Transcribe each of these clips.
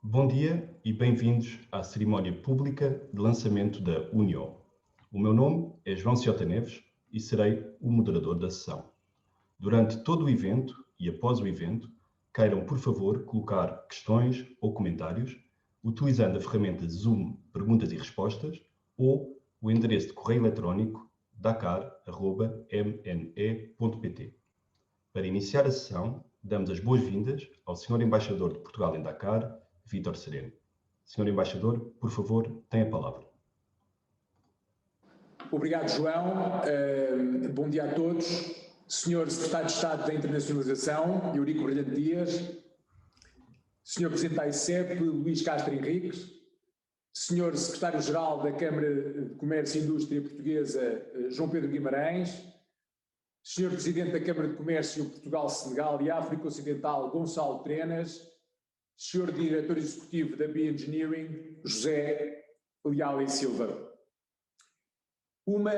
Bom dia e bem-vindos à cerimónia pública de lançamento da UNIO. O meu nome é João Ciota Neves e serei o moderador da sessão. Durante todo o evento e após o evento, queiram, por favor, colocar questões ou comentários utilizando a ferramenta Zoom Perguntas e Respostas ou o endereço de correio eletrónico dakar@mne.pt. Para iniciar a sessão, damos as boas-vindas ao Sr. Embaixador de Portugal em Dakar, Vítor Sereno. Sr. Embaixador, por favor, tem a palavra. Obrigado, João. Bom dia a todos. Senhor Secretário de Estado da Internacionalização, Eurico Brilhante Dias. Senhor Presidente da AICEP, Luís Castro Henriques. Senhor Secretário-Geral da Câmara de Comércio e Indústria Portuguesa, João Pedro Guimarães. Senhor Presidente da Câmara de Comércio Portugal, Senegal e África Ocidental, Gonçalo Trenas. Senhor Diretor Executivo da Bioengineering, José Leal e Silva. Uma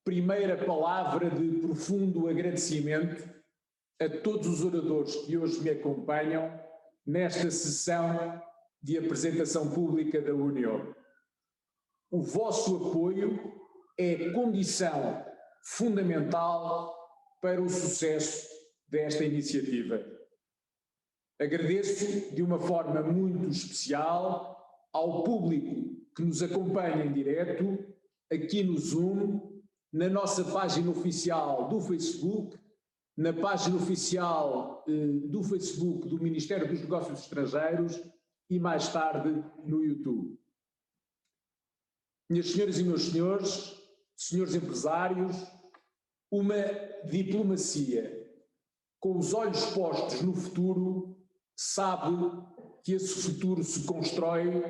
primeira palavra de profundo agradecimento a todos os oradores que hoje me acompanham nesta sessão de apresentação pública da União. O vosso apoio é condição fundamental para o sucesso desta iniciativa. Agradeço de uma forma muito especial ao público que nos acompanha em direto, aqui no Zoom, na nossa página oficial do Facebook, na página oficial do Facebook do Ministério dos Negócios Estrangeiros e mais tarde no YouTube. Minhas senhoras e meus senhores, senhores empresários, uma diplomacia com os olhos postos no futuro sabe que esse futuro se constrói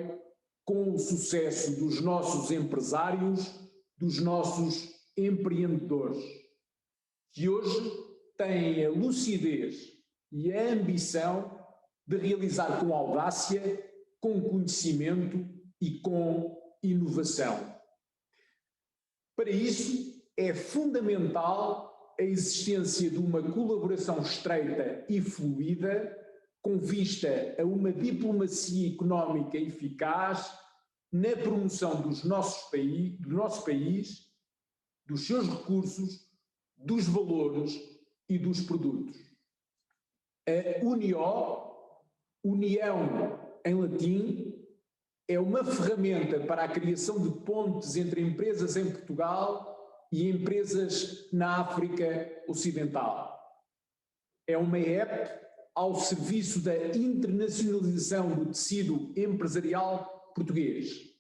com o sucesso dos nossos empresários, dos nossos empreendedores, que hoje têm a lucidez e a ambição de realizar com audácia, com conhecimento e com inovação. Para isso, é fundamental a existência de uma colaboração estreita e fluida, com vista a uma diplomacia económica eficaz na promoção do nosso país, dos seus recursos, dos valores e dos produtos. A União em latim, é uma ferramenta para a criação de pontes entre empresas em Portugal e empresas na África Ocidental. É uma app ao serviço da internacionalização do tecido empresarial português,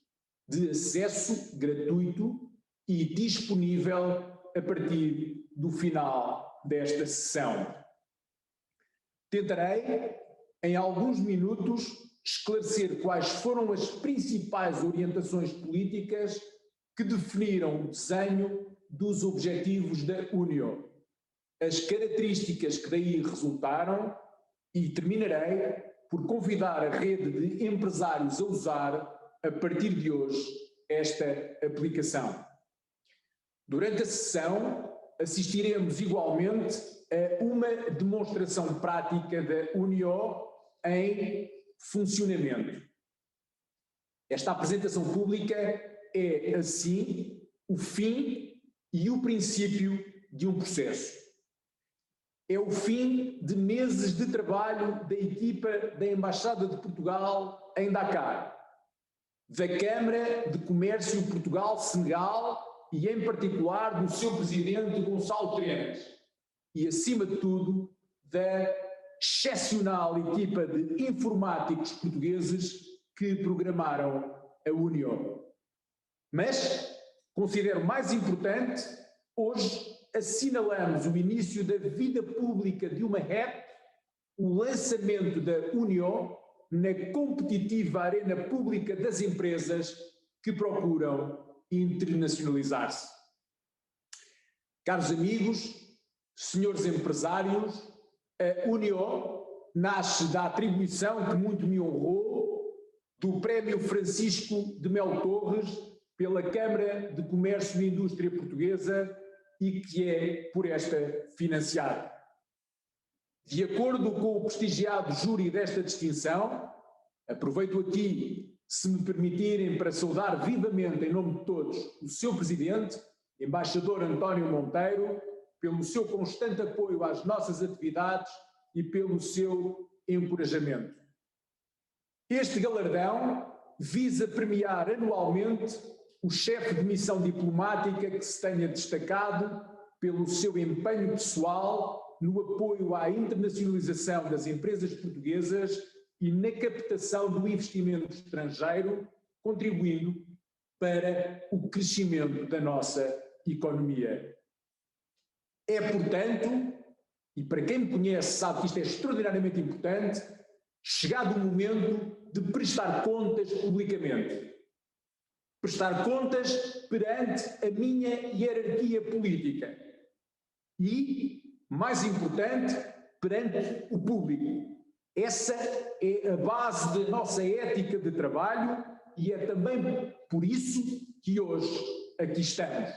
de acesso gratuito e disponível a partir do final desta sessão. Tentarei, em alguns minutos, esclarecer quais foram as principais orientações políticas que definiram o desenho dos objetivos da União, as características que daí resultaram e terminarei por convidar a rede de empresários a usar, a partir de hoje, esta aplicação. Durante a sessão, assistiremos igualmente a uma demonstração prática da União em funcionamento. Esta apresentação pública é, assim, o fim e o princípio de um processo. É o fim de meses de trabalho da equipa da Embaixada de Portugal em Dakar, da Câmara de Comércio Portugal-Senegal e, em particular, do seu presidente Gonçalo Trenas e, acima de tudo, da excepcional equipa de informáticos portugueses que programaram a União. Mas, considero mais importante, hoje assinalamos o início da vida pública de uma app, o lançamento da União na competitiva arena pública das empresas que procuram internacionalizar-se. Caros amigos, senhores empresários, a União nasce da atribuição que muito me honrou do Prémio Francisco de Melo Torres pela Câmara de Comércio e Indústria Portuguesa e que é por esta financiada. De acordo com o prestigiado júri desta distinção, Aproveito aqui, se me permitirem, para saudar vivamente, em nome de todos, o seu Presidente, Embaixador António Monteiro, pelo seu constante apoio às nossas atividades e pelo seu encorajamento. Este galardão visa premiar anualmente o chefe de missão diplomática que se tenha destacado pelo seu empenho pessoal no apoio à internacionalização das empresas portuguesas e na captação do investimento estrangeiro, contribuindo para o crescimento da nossa economia. É, portanto, e para quem me conhece sabe que isto é extraordinariamente importante, chegado o momento de prestar contas publicamente. Prestar contas perante a minha hierarquia política e, mais importante, perante o público. Essa é a base da nossa ética de trabalho e é também por isso que hoje aqui estamos.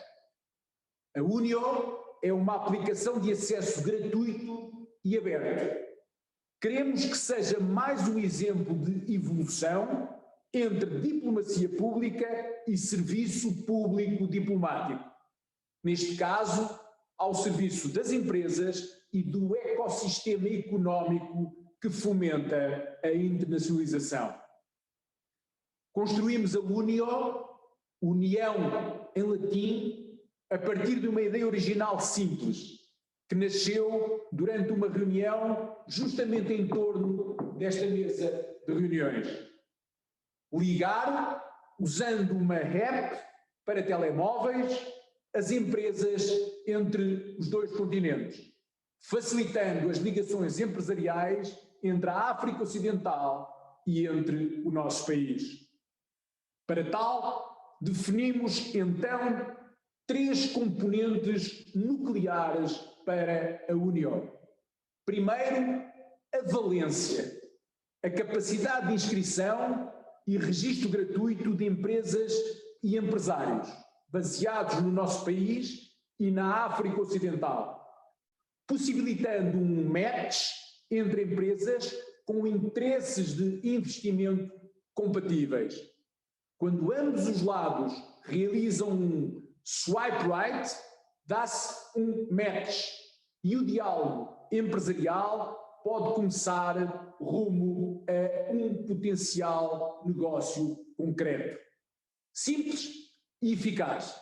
A Unio é uma aplicação de acesso gratuito e aberto. Queremos que seja mais um exemplo de evolução entre diplomacia pública e serviço público diplomático. Neste caso, ao serviço das empresas e do ecossistema económico que fomenta a internacionalização. Construímos a Unio, União em latim, a partir de uma ideia original simples, que nasceu durante uma reunião justamente em torno desta mesa de reuniões. Ligar, usando uma app para telemóveis, as empresas entre os dois continentes, facilitando as ligações empresariais entre a África Ocidental e entre o nosso país. Para tal, definimos então 3 componentes nucleares para a União. Primeiro, a valência, a capacidade de inscrição e registro gratuito de empresas e empresários, baseados no nosso país e na África Ocidental, possibilitando um match entre empresas com interesses de investimento compatíveis. Quando ambos os lados realizam um swipe right, dá-se um match e o diálogo empresarial pode começar rumo a um potencial negócio concreto. Simples e eficaz.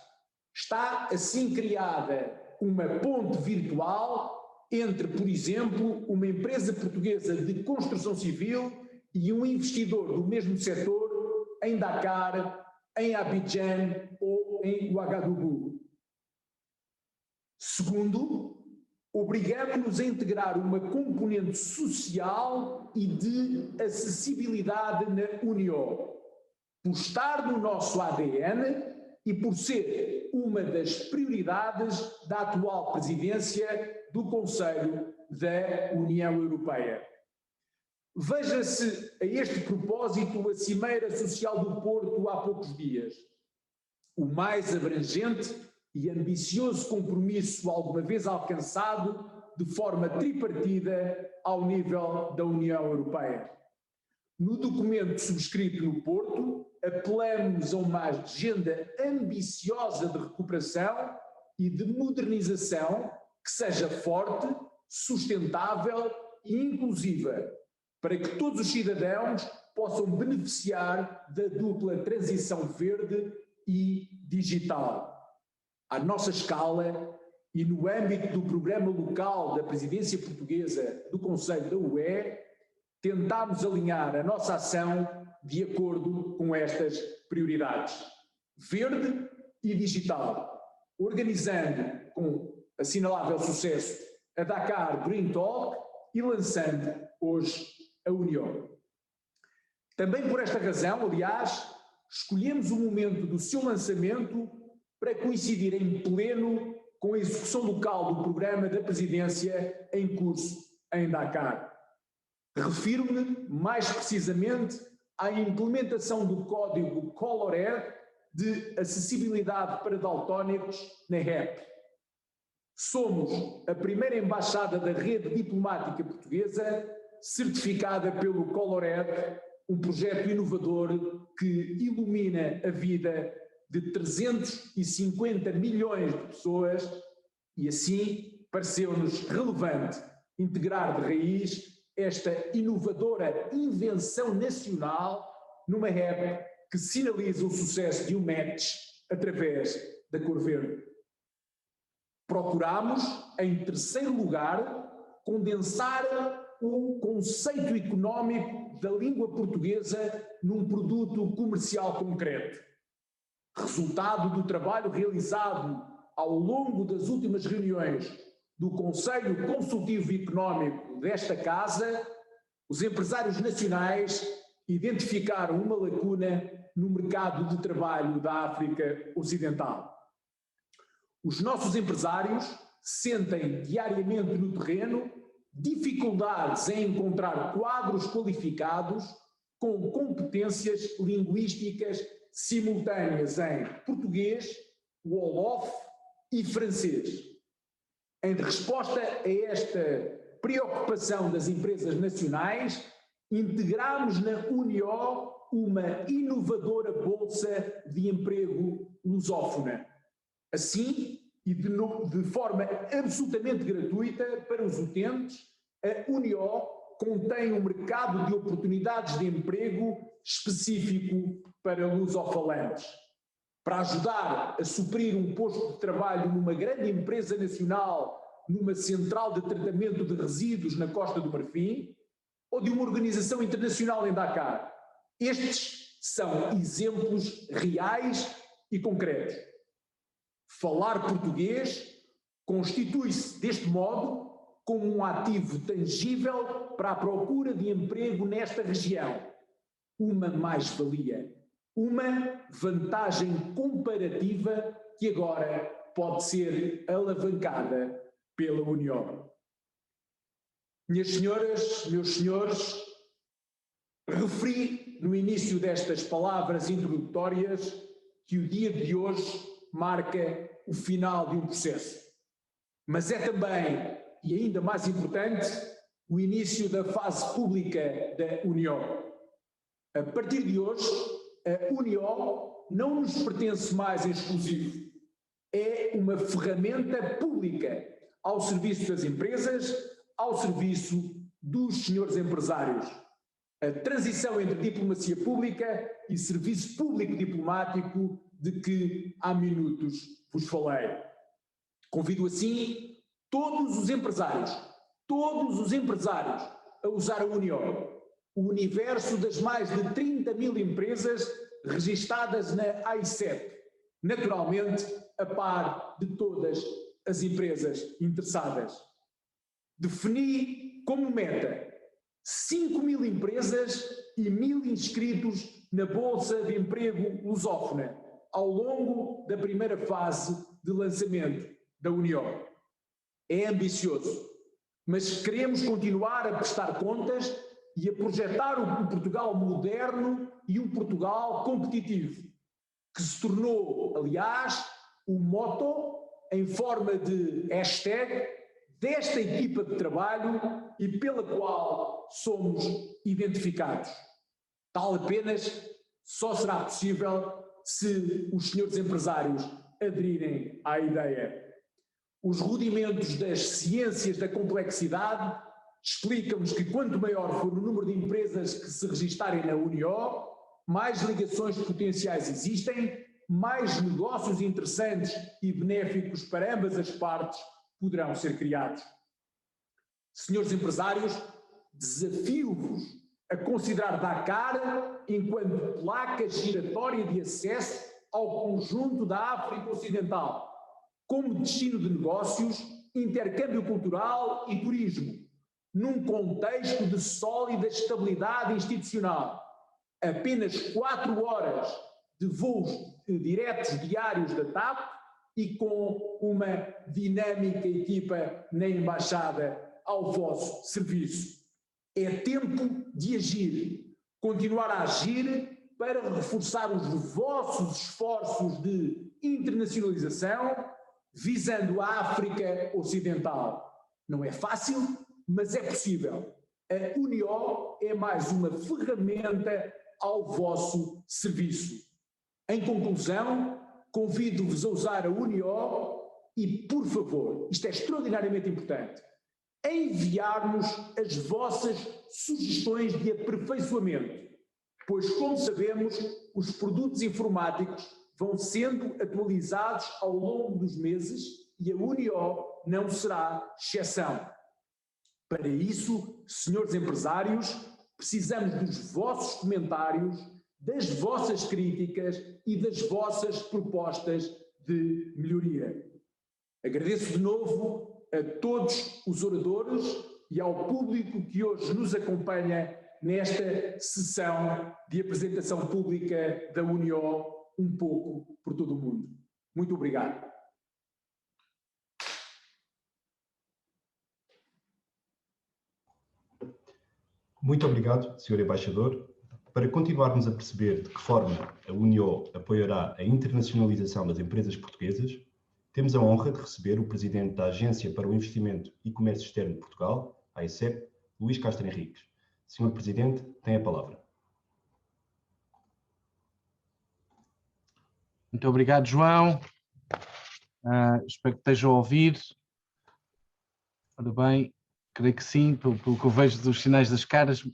Está assim criada uma ponte virtual entre, por exemplo, uma empresa portuguesa de construção civil e um investidor do mesmo setor em Dakar, em Abidjan ou em Ouagadougou. Segundo, obrigamos-nos a integrar uma componente social e de acessibilidade na União, por estar no nosso ADN e por ser uma das prioridades da atual presidência do Conselho da União Europeia. Veja-se a este propósito a Cimeira Social do Porto há poucos dias. O mais abrangente e ambicioso compromisso alguma vez alcançado de forma tripartida ao nível da União Europeia. No documento subscrito no Porto, apelamos a uma agenda ambiciosa de recuperação e de modernização que seja forte, sustentável e inclusiva, para que todos os cidadãos possam beneficiar da dupla transição verde e digital. À nossa escala e no âmbito do programa local da presidência portuguesa do Conselho da UE, tentámos alinhar a nossa ação de acordo com estas prioridades, verde e digital, organizando com assinalável sucesso a Dakar Green Talk e lançando hoje a União. Também por esta razão, aliás, escolhemos o momento do seu lançamento para coincidir em pleno com a execução local do programa da presidência em curso em Dakar. Refiro-me mais precisamente à implementação do código Colored de acessibilidade para daltónicos na REP. Somos a primeira embaixada da rede diplomática portuguesa certificada pelo Colored, um projeto inovador que ilumina a vida de 350 milhões de pessoas e assim pareceu-nos relevante integrar de raiz esta inovadora invenção nacional numa app que sinaliza o sucesso de um match através da cor verde. Procurámos, em terceiro lugar, condensar o conceito económico da língua portuguesa num produto comercial concreto. Resultado do trabalho realizado ao longo das últimas reuniões do Conselho Consultivo Económico desta Casa, os empresários nacionais identificaram uma lacuna no mercado de trabalho da África Ocidental. Os nossos empresários sentem diariamente no terreno dificuldades em encontrar quadros qualificados com competências linguísticas simultâneas em português, wolof e francês. Em resposta a esta preocupação das empresas nacionais, integramos na UNIO uma inovadora bolsa de emprego lusófona. Assim, e de forma absolutamente gratuita para os utentes, a UNIO contém um mercado de oportunidades de emprego específico para lusofalantes. Para ajudar a suprir um posto de trabalho numa grande empresa nacional, numa central de tratamento de resíduos na Costa do Marfim, ou de uma organização internacional em Dakar. Estes são exemplos reais e concretos. Falar português constitui-se, deste modo, como um ativo tangível para a procura de emprego nesta região. Uma mais-valia, uma vantagem comparativa que agora pode ser alavancada pela União. Minhas senhoras, meus senhores, referi no início destas palavras introdutórias que o dia de hoje marca o final de um processo. Mas é também, e ainda mais importante, o início da fase pública da União. A partir de hoje, a União não nos pertence mais em exclusivo. É uma ferramenta pública ao serviço das empresas, ao serviço dos senhores empresários. A transição entre diplomacia pública e serviço público diplomático de que há minutos vos falei. Convido assim todos os empresários a usar a União, o universo das mais de 30 mil empresas registadas na AICEP, naturalmente a par de todas as empresas interessadas. Defini como meta 5.000 empresas e 1.000 inscritos na Bolsa de Emprego lusófona ao longo da primeira fase de lançamento da União. É ambicioso, mas queremos continuar a prestar contas e a projetar um Portugal moderno e um Portugal competitivo, que se tornou, aliás, o motto em forma de hashtag desta equipa de trabalho e pela qual somos identificados. Tal apenas só será possível se os senhores empresários aderirem à ideia. Os rudimentos das ciências da complexidade explicam-nos que quanto maior for o número de empresas que se registarem na União, mais ligações potenciais existem, mais negócios interessantes e benéficos para ambas as partes poderão ser criados. Senhores empresários, desafio-vos a considerar Dakar enquanto placa giratória de acesso ao conjunto da África Ocidental, como destino de negócios, intercâmbio cultural e turismo, num contexto de sólida estabilidade institucional. Apenas 4 horas de voos diretos diários da TAP e com uma dinâmica equipa na Embaixada ao vosso serviço. É tempo de agir, continuar a agir para reforçar os vossos esforços de internacionalização, visando a África Ocidental. Não é fácil, mas é possível. A Unió é mais uma ferramenta ao vosso serviço. Em conclusão, convido-vos a usar a Unió e, por favor, isto é extraordinariamente importante, a enviar-nos as vossas sugestões de aperfeiçoamento, pois, como sabemos, os produtos informáticos vão sendo atualizados ao longo dos meses e a Unió não será exceção. Para isso, senhores empresários, precisamos dos vossos comentários, das vossas críticas e das vossas propostas de melhoria. Agradeço de novo a todos os oradores e ao público que hoje nos acompanha nesta sessão de apresentação pública da Unió, um pouco por todo o mundo. Muito obrigado. Muito obrigado, Sr. Embaixador. Para continuarmos a perceber de que forma a Unió apoiará a internacionalização das empresas portuguesas, temos a honra de receber o Presidente da Agência para o Investimento e Comércio Externo de Portugal, a AICEP, Luís Castro Henriques. Sr. Presidente, tem a palavra. Muito obrigado, João. Espero que estejam a ouvir. Ora bem, creio que sim, pelo que eu vejo dos sinais das caras.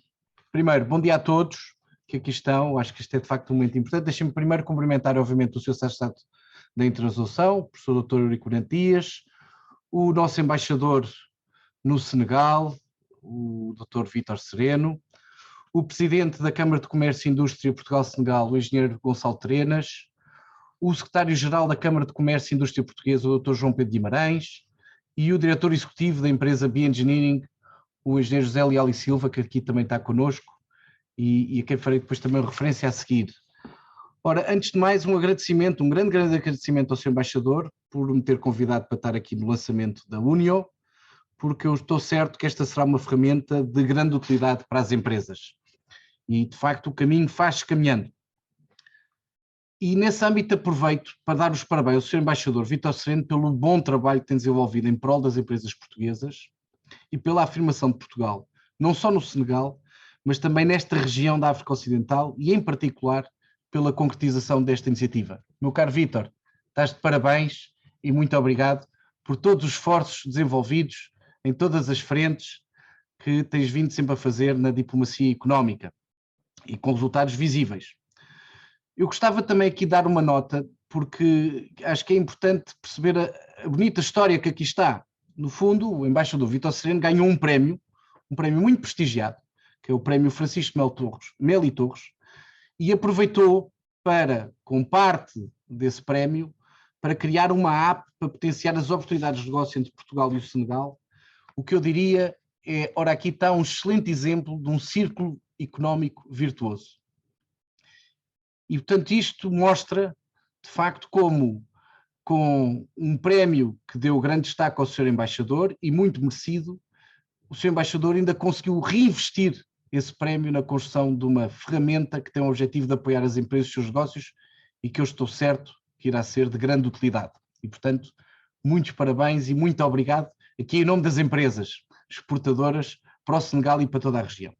Primeiro, bom dia a todos que aqui estão. Acho que isto é de facto um momento importante. Deixem-me primeiro cumprimentar, obviamente, o Sr. Secretário de Estado da Internacionalização, o professor Dr. Eurico Dias, o nosso embaixador no Senegal, o Dr. Vítor Sereno, o Presidente da Câmara de Comércio e Indústria Portugal-Senegal, o Engenheiro Gonçalo Terenas, o Secretário-Geral da Câmara de Comércio e Indústria Portuguesa, o Dr. João Pedro Guimarães, e o Diretor Executivo da empresa Bioengineering, o Engenheiro José Leal e Silva, que aqui também está connosco, e a quem farei depois também referência a seguir. Ora, antes de mais, um agradecimento, um grande agradecimento ao Sr. Embaixador por me ter convidado para estar aqui no lançamento da Unió, porque eu estou certo que esta será uma ferramenta de grande utilidade para as empresas. E, de facto, o caminho faz-se caminhando. E, nesse âmbito, aproveito para dar os parabéns ao Sr. Embaixador Vítor Sereno pelo bom trabalho que tem desenvolvido em prol das empresas portuguesas e pela afirmação de Portugal, não só no Senegal, mas também nesta região da África Ocidental e, em particular, pela concretização desta iniciativa. Meu caro Vítor, estás de parabéns e muito obrigado por todos os esforços desenvolvidos em todas as frentes que tens vindo sempre a fazer na diplomacia económica e com resultados visíveis. Eu gostava também aqui de dar uma nota, porque acho que é importante perceber a bonita história que aqui está. No fundo, o embaixador Vítor Sereno ganhou um prémio muito prestigiado, que é o prémio Francisco Melo e Torres, e aproveitou para, com parte desse prémio, para criar uma app para potenciar as oportunidades de negócio entre Portugal e o Senegal. O que eu diria é, ora, aqui está um excelente exemplo de um círculo económico virtuoso. E, portanto, isto mostra, de facto, como, com um prémio que deu grande destaque ao Sr. Embaixador, e muito merecido, o Sr. Embaixador ainda conseguiu reinvestir esse prémio na construção de uma ferramenta que tem o objetivo de apoiar as empresas e os seus negócios e que eu estou certo que irá ser de grande utilidade. E, portanto, muitos parabéns e muito obrigado aqui em nome das empresas exportadoras para o Senegal e para toda a região.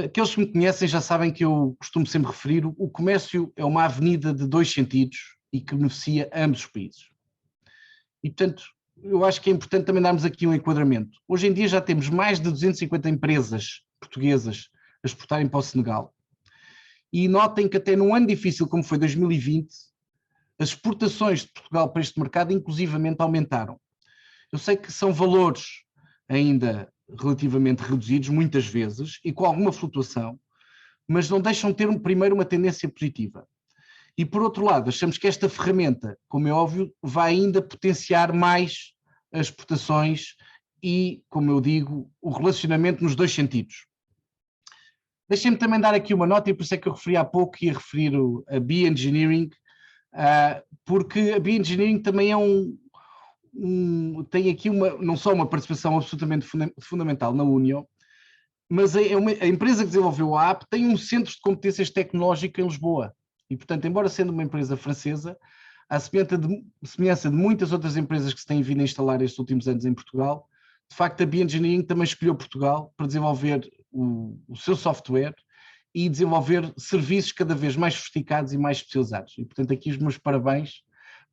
Aqueles que me conhecem já sabem que eu costumo sempre referir, o comércio é uma avenida de dois sentidos e que beneficia ambos os países. E, portanto, eu acho que é importante também darmos aqui um enquadramento. Hoje em dia já temos mais de 250 empresas portuguesas a exportarem para o Senegal. E notem que até num ano difícil como foi 2020, as exportações de Portugal para este mercado inclusivamente aumentaram. Eu sei que são valores ainda relativamente reduzidos, muitas vezes, e com alguma flutuação, mas não deixam de ter primeiro uma tendência positiva. E por outro lado, achamos que esta ferramenta, como é óbvio, vai ainda potenciar mais as exportações e, como eu digo, o relacionamento nos dois sentidos. Deixem-me também dar aqui uma nota, e por isso é que eu referi há pouco e ia referir a Bioengineering, porque a Bioengineering também é tem aqui não só uma participação absolutamente fundamental na Unió, mas a empresa que desenvolveu a app tem um centro de competências tecnológicas em Lisboa. E, portanto, embora sendo uma empresa francesa, à semelhança de muitas outras empresas que se têm vindo a instalar estes últimos anos em Portugal, de facto a Beengineering também escolheu Portugal para desenvolver o seu software e desenvolver serviços cada vez mais sofisticados e mais especializados. E, portanto, aqui os meus parabéns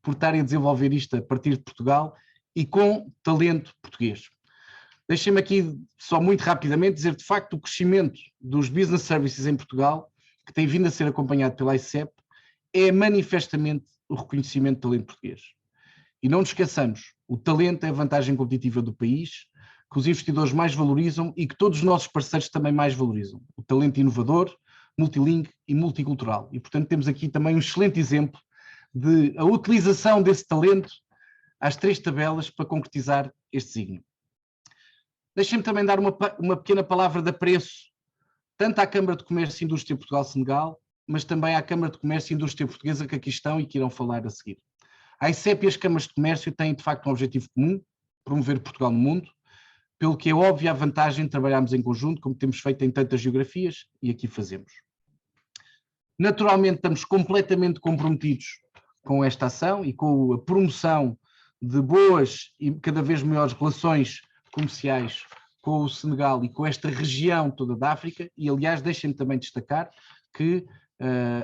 por estarem a desenvolver isto a partir de Portugal e com talento português. Deixem-me aqui só muito rapidamente dizer, de facto, o crescimento dos business services em Portugal, que tem vindo a ser acompanhado pela ICEP, é manifestamente o reconhecimento do talento português. E não nos esqueçamos, o talento é a vantagem competitiva do país, que os investidores mais valorizam e que todos os nossos parceiros também mais valorizam. O talento inovador, multilingue e multicultural. E, portanto, temos aqui também um excelente exemplo de a utilização desse talento às 3 tabelas para concretizar este signo. Deixem-me também dar uma pequena palavra de apreço, tanto à Câmara de Comércio e Indústria Portugal-Senegal, mas também à Câmara de Comércio e Indústria Portuguesa, que aqui estão e que irão falar a seguir. A ICEP e as câmaras de comércio têm, de facto, um objetivo comum, promover Portugal no mundo, pelo que é óbvia a vantagem de trabalharmos em conjunto, como temos feito em tantas geografias, e aqui fazemos. Naturalmente, estamos completamente comprometidos com esta ação e com a promoção de boas e cada vez maiores relações comerciais com o Senegal e com esta região toda da África, e aliás deixem-me também destacar que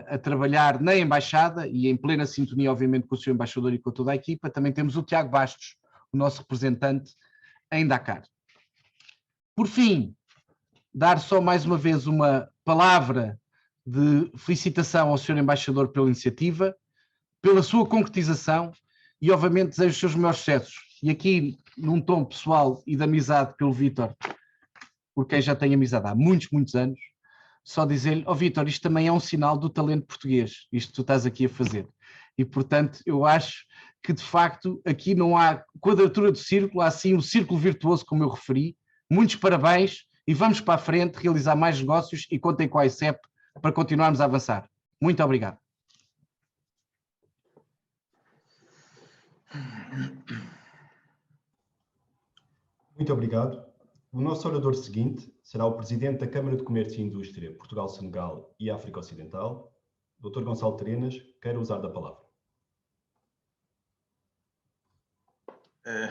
a trabalhar na Embaixada e em plena sintonia obviamente com o Sr. Embaixador e com toda a equipa, também temos o Tiago Bastos, o nosso representante em Dakar. Por fim, dar só mais uma vez uma palavra de felicitação ao Sr. Embaixador pela iniciativa, pela sua concretização e obviamente desejo os seus maiores sucessos. E aqui, num tom pessoal e de amizade pelo Vítor, por quem já tenho amizade há muitos, muitos anos, só dizer-lhe, Vítor, isto também é um sinal do talento português, isto que tu estás aqui a fazer. E, portanto, eu acho que, de facto, aqui não há quadratura do círculo, há sim um círculo virtuoso, como eu referi. Muitos parabéns e vamos para a frente realizar mais negócios e contem com a ICEP para continuarmos a avançar. Muito obrigado. Muito obrigado. O nosso orador seguinte será o Presidente da Câmara de Comércio e Indústria Portugal-Senegal e África Ocidental, Dr. Gonçalo Terenas, queira usar da palavra.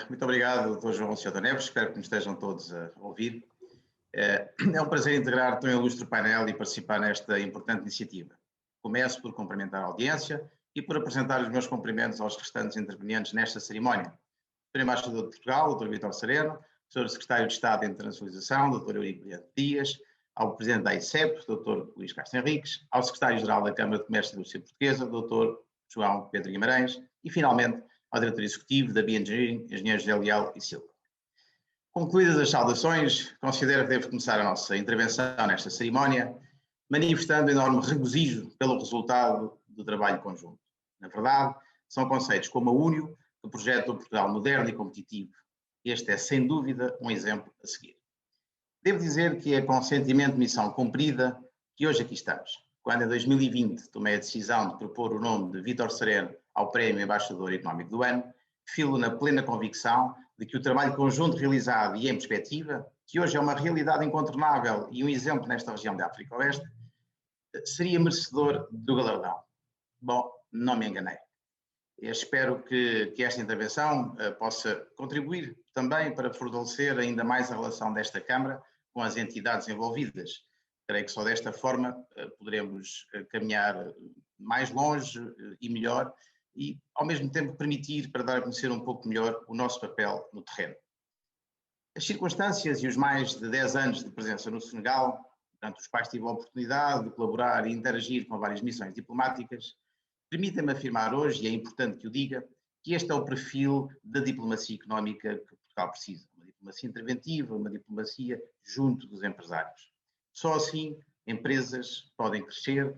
Muito obrigado, Dr. João Ciota Neves, espero que nos estejam todos a ouvir. É um prazer integrar tão ilustre painel e participar nesta importante iniciativa. Começo por cumprimentar a audiência e por apresentar os meus cumprimentos aos restantes intervenientes nesta cerimónia. Sr. Embaixador de Portugal, Dr. Vítor Sereno, Sr. Secretário de Estado de Internacionalização, Dr. Eurico Brilhante Dias, ao Presidente da ICEP, Dr. Luís Castro Henriques, ao Secretário-Geral da Câmara de Comércio e Indústria Portuguesa, Dr. João Pedro Guimarães, e finalmente ao Diretor Executivo da Beengineering, Engenheiro José Leal e Silva. Concluídas as saudações, considero que devo começar a nossa intervenção nesta cerimónia, manifestando enorme regozijo pelo resultado do trabalho conjunto. Na verdade, são conceitos como a UNIO que projetam o Portugal moderno e competitivo. Este é, sem dúvida, um exemplo a seguir. Devo dizer que é com sentimento de missão cumprida que hoje aqui estamos. Quando em 2020 tomei a decisão de propor o nome de Vítor Sereno ao Prémio Embaixador Económico do Ano, filo na plena convicção de que o trabalho conjunto realizado e em perspectiva, que hoje é uma realidade incontornável e um exemplo nesta região da África Oeste, seria merecedor do galardão. Bom, não me enganei. Eu espero que esta intervenção possa contribuir também para fortalecer ainda mais a relação desta Câmara com as entidades envolvidas. Creio que só desta forma poderemos caminhar mais longe e melhor e, ao mesmo tempo, permitir para dar a conhecer um pouco melhor o nosso papel no terreno. As circunstâncias e os mais de 10 anos de presença no Senegal, durante os quais tive a oportunidade de colaborar e interagir com várias missões diplomáticas, permitem-me afirmar hoje, e é importante que o diga, que este é o perfil da diplomacia económica que Portugal precisa. Uma diplomacia interventiva, uma diplomacia junto dos empresários. Só assim empresas podem crescer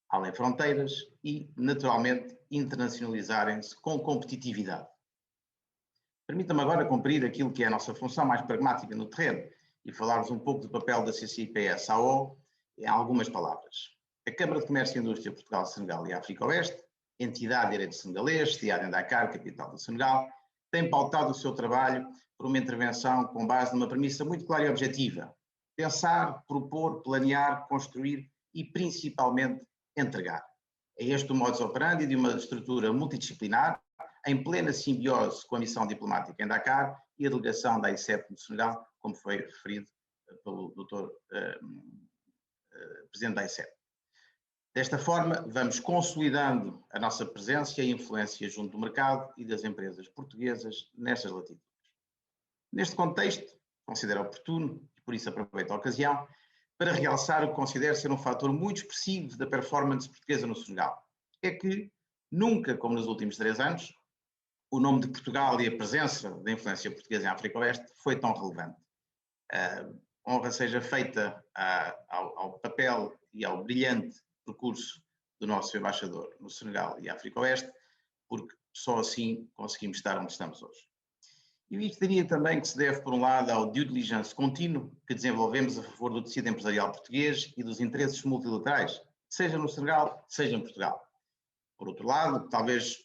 além fronteiras e, naturalmente, internacionalizarem-se com competitividade. Permita-me agora cumprir aquilo que é a nossa função mais pragmática no terreno e falar-vos um pouco do papel da CCIPS-AO em algumas palavras. A Câmara de Comércio e Indústria Portugal, Senegal e África Oeste, entidade de direito senegalês, sediada em Dakar, capital do Senegal, tem pautado o seu trabalho por uma intervenção com base numa premissa muito clara e objetiva: pensar, propor, planear, construir e, principalmente, entregar. É este o modus operandi de uma estrutura multidisciplinar, em plena simbiose com a missão diplomática em Dakar e a delegação da AICEP no Senegal, como foi referido pelo Dr. Presidente da AICEP. Desta forma, vamos consolidando a nossa presença e a influência junto do mercado e das empresas portuguesas nestas latitudes. Neste contexto, considero oportuno, e por isso aproveito a ocasião, para realçar o que considero ser um fator muito expressivo da performance portuguesa no Senegal. É que, nunca como nos últimos 3 anos, o nome de Portugal e a presença da influência portuguesa em África Oeste foi tão relevante. Honra seja feita ao papel e ao brilhante percurso do nosso embaixador no Senegal e África Oeste, porque só assim conseguimos estar onde estamos hoje. E isto diria também que se deve, por um lado, ao due diligence contínuo que desenvolvemos a favor do tecido empresarial português e dos interesses multilaterais, seja no Senegal, seja em Portugal. Por outro lado, talvez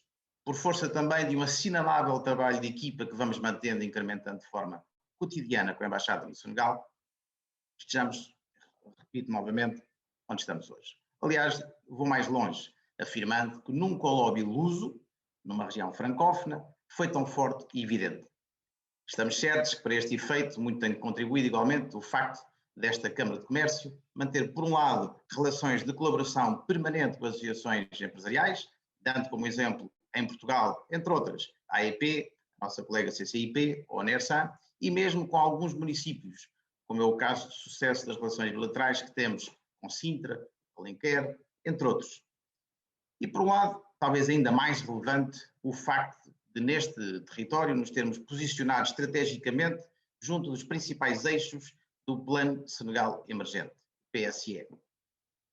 por força também de um assinalável trabalho de equipa que vamos mantendo e incrementando de forma cotidiana com a Embaixada no Senegal, estejamos, repito novamente, onde estamos hoje. Aliás, vou mais longe, afirmando que nunca o lobby luso, numa região francófona, foi tão forte e evidente. Estamos certos que para este efeito muito tem contribuído igualmente o facto desta Câmara de Comércio manter, por um lado, relações de colaboração permanente com as associações empresariais, dando como exemplo em Portugal, entre outras, a AEP, a nossa colega CCIP ou a NERSAN, e mesmo com alguns municípios, como é o caso de sucesso das relações bilaterais que temos com Sintra, Alenquer, entre outros. E por um lado, talvez ainda mais relevante, o facto de neste território nos termos posicionado estrategicamente junto dos principais eixos do Plano Senegal Emergente, PSE.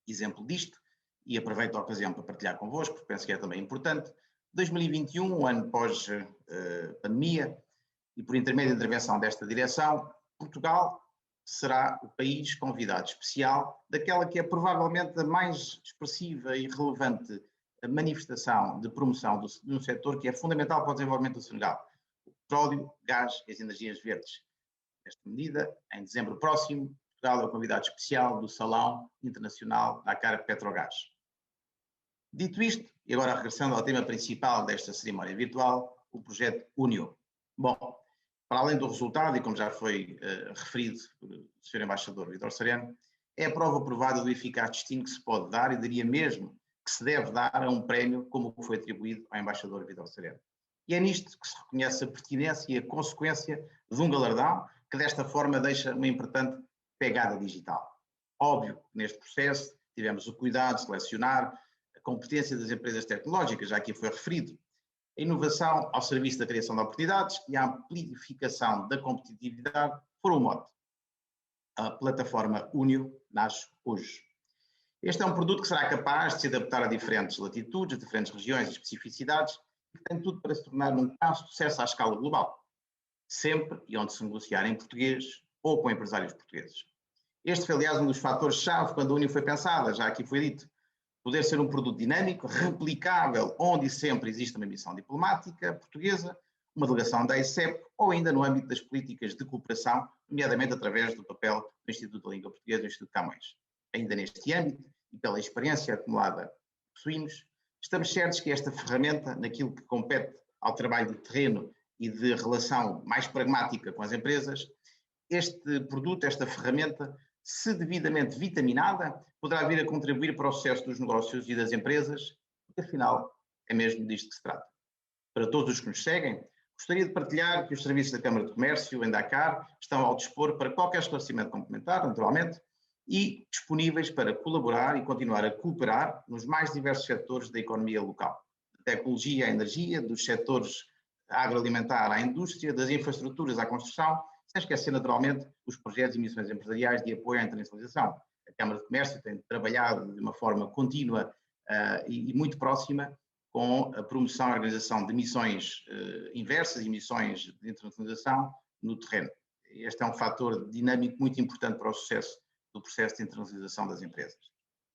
Exemplo disto, e aproveito a ocasião para partilhar convosco, porque penso que é também importante, 2021, um ano pós-pandemia, e por intermédio da intervenção desta direção, Portugal será o país convidado especial daquela que é provavelmente a mais expressiva e relevante manifestação de promoção de um setor que é fundamental para o desenvolvimento do Senegal, o petróleo, gás e as energias verdes. Nesta medida, em dezembro próximo, Portugal é o convidado especial do Salão Internacional Dakar Petrogás. Dito isto, e agora regressando ao tema principal desta cerimónia virtual, o projeto UNIO. Bom, para além do resultado, e como já foi referido pelo Sr. Embaixador Vítor Sareno, é a prova provada do eficaz destino que se pode dar, e diria mesmo que se deve dar a um prémio como o que foi atribuído ao Embaixador Vítor Sareno. E é nisto que se reconhece a pertinência e a consequência de um galardão que desta forma deixa uma importante pegada digital. Óbvio que neste processo tivemos o cuidado de selecionar a competência das empresas tecnológicas, já aqui foi referido, a inovação ao serviço da criação de oportunidades e a amplificação da competitividade foram o mote. A plataforma UNIO nasce hoje. Este é um produto que será capaz de se adaptar a diferentes latitudes, a diferentes regiões e especificidades, e que tem tudo para se tornar um caso de sucesso à escala global, sempre e onde se negociar em português ou com empresários portugueses. Este foi, aliás, um dos fatores-chave quando a UNIO foi pensada, já aqui foi dito. Poder ser um produto dinâmico, replicável, onde e sempre existe uma missão diplomática portuguesa, uma delegação da AICEP ou ainda no âmbito das políticas de cooperação, nomeadamente através do papel do Instituto da Língua Portuguesa e do Instituto Camões. Ainda neste âmbito, e pela experiência acumulada que possuímos, estamos certos que esta ferramenta, naquilo que compete ao trabalho de terreno e de relação mais pragmática com as empresas, este produto, esta ferramenta, se devidamente vitaminada, poderá vir a contribuir para o sucesso dos negócios e das empresas, porque afinal é mesmo disto que se trata. Para todos os que nos seguem, gostaria de partilhar que os serviços da Câmara de Comércio em Dakar estão ao dispor para qualquer esclarecimento complementar, naturalmente, e disponíveis para colaborar e continuar a cooperar nos mais diversos setores da economia local, da tecnologia à energia, dos setores agroalimentar à indústria, das infraestruturas à construção, sem esquecer naturalmente os projetos e missões empresariais de apoio à internacionalização. A Câmara de Comércio tem trabalhado de uma forma contínua e muito próxima com a promoção e organização de missões inversas e missões de internacionalização no terreno. Este é um fator dinâmico muito importante para o sucesso do processo de internacionalização das empresas.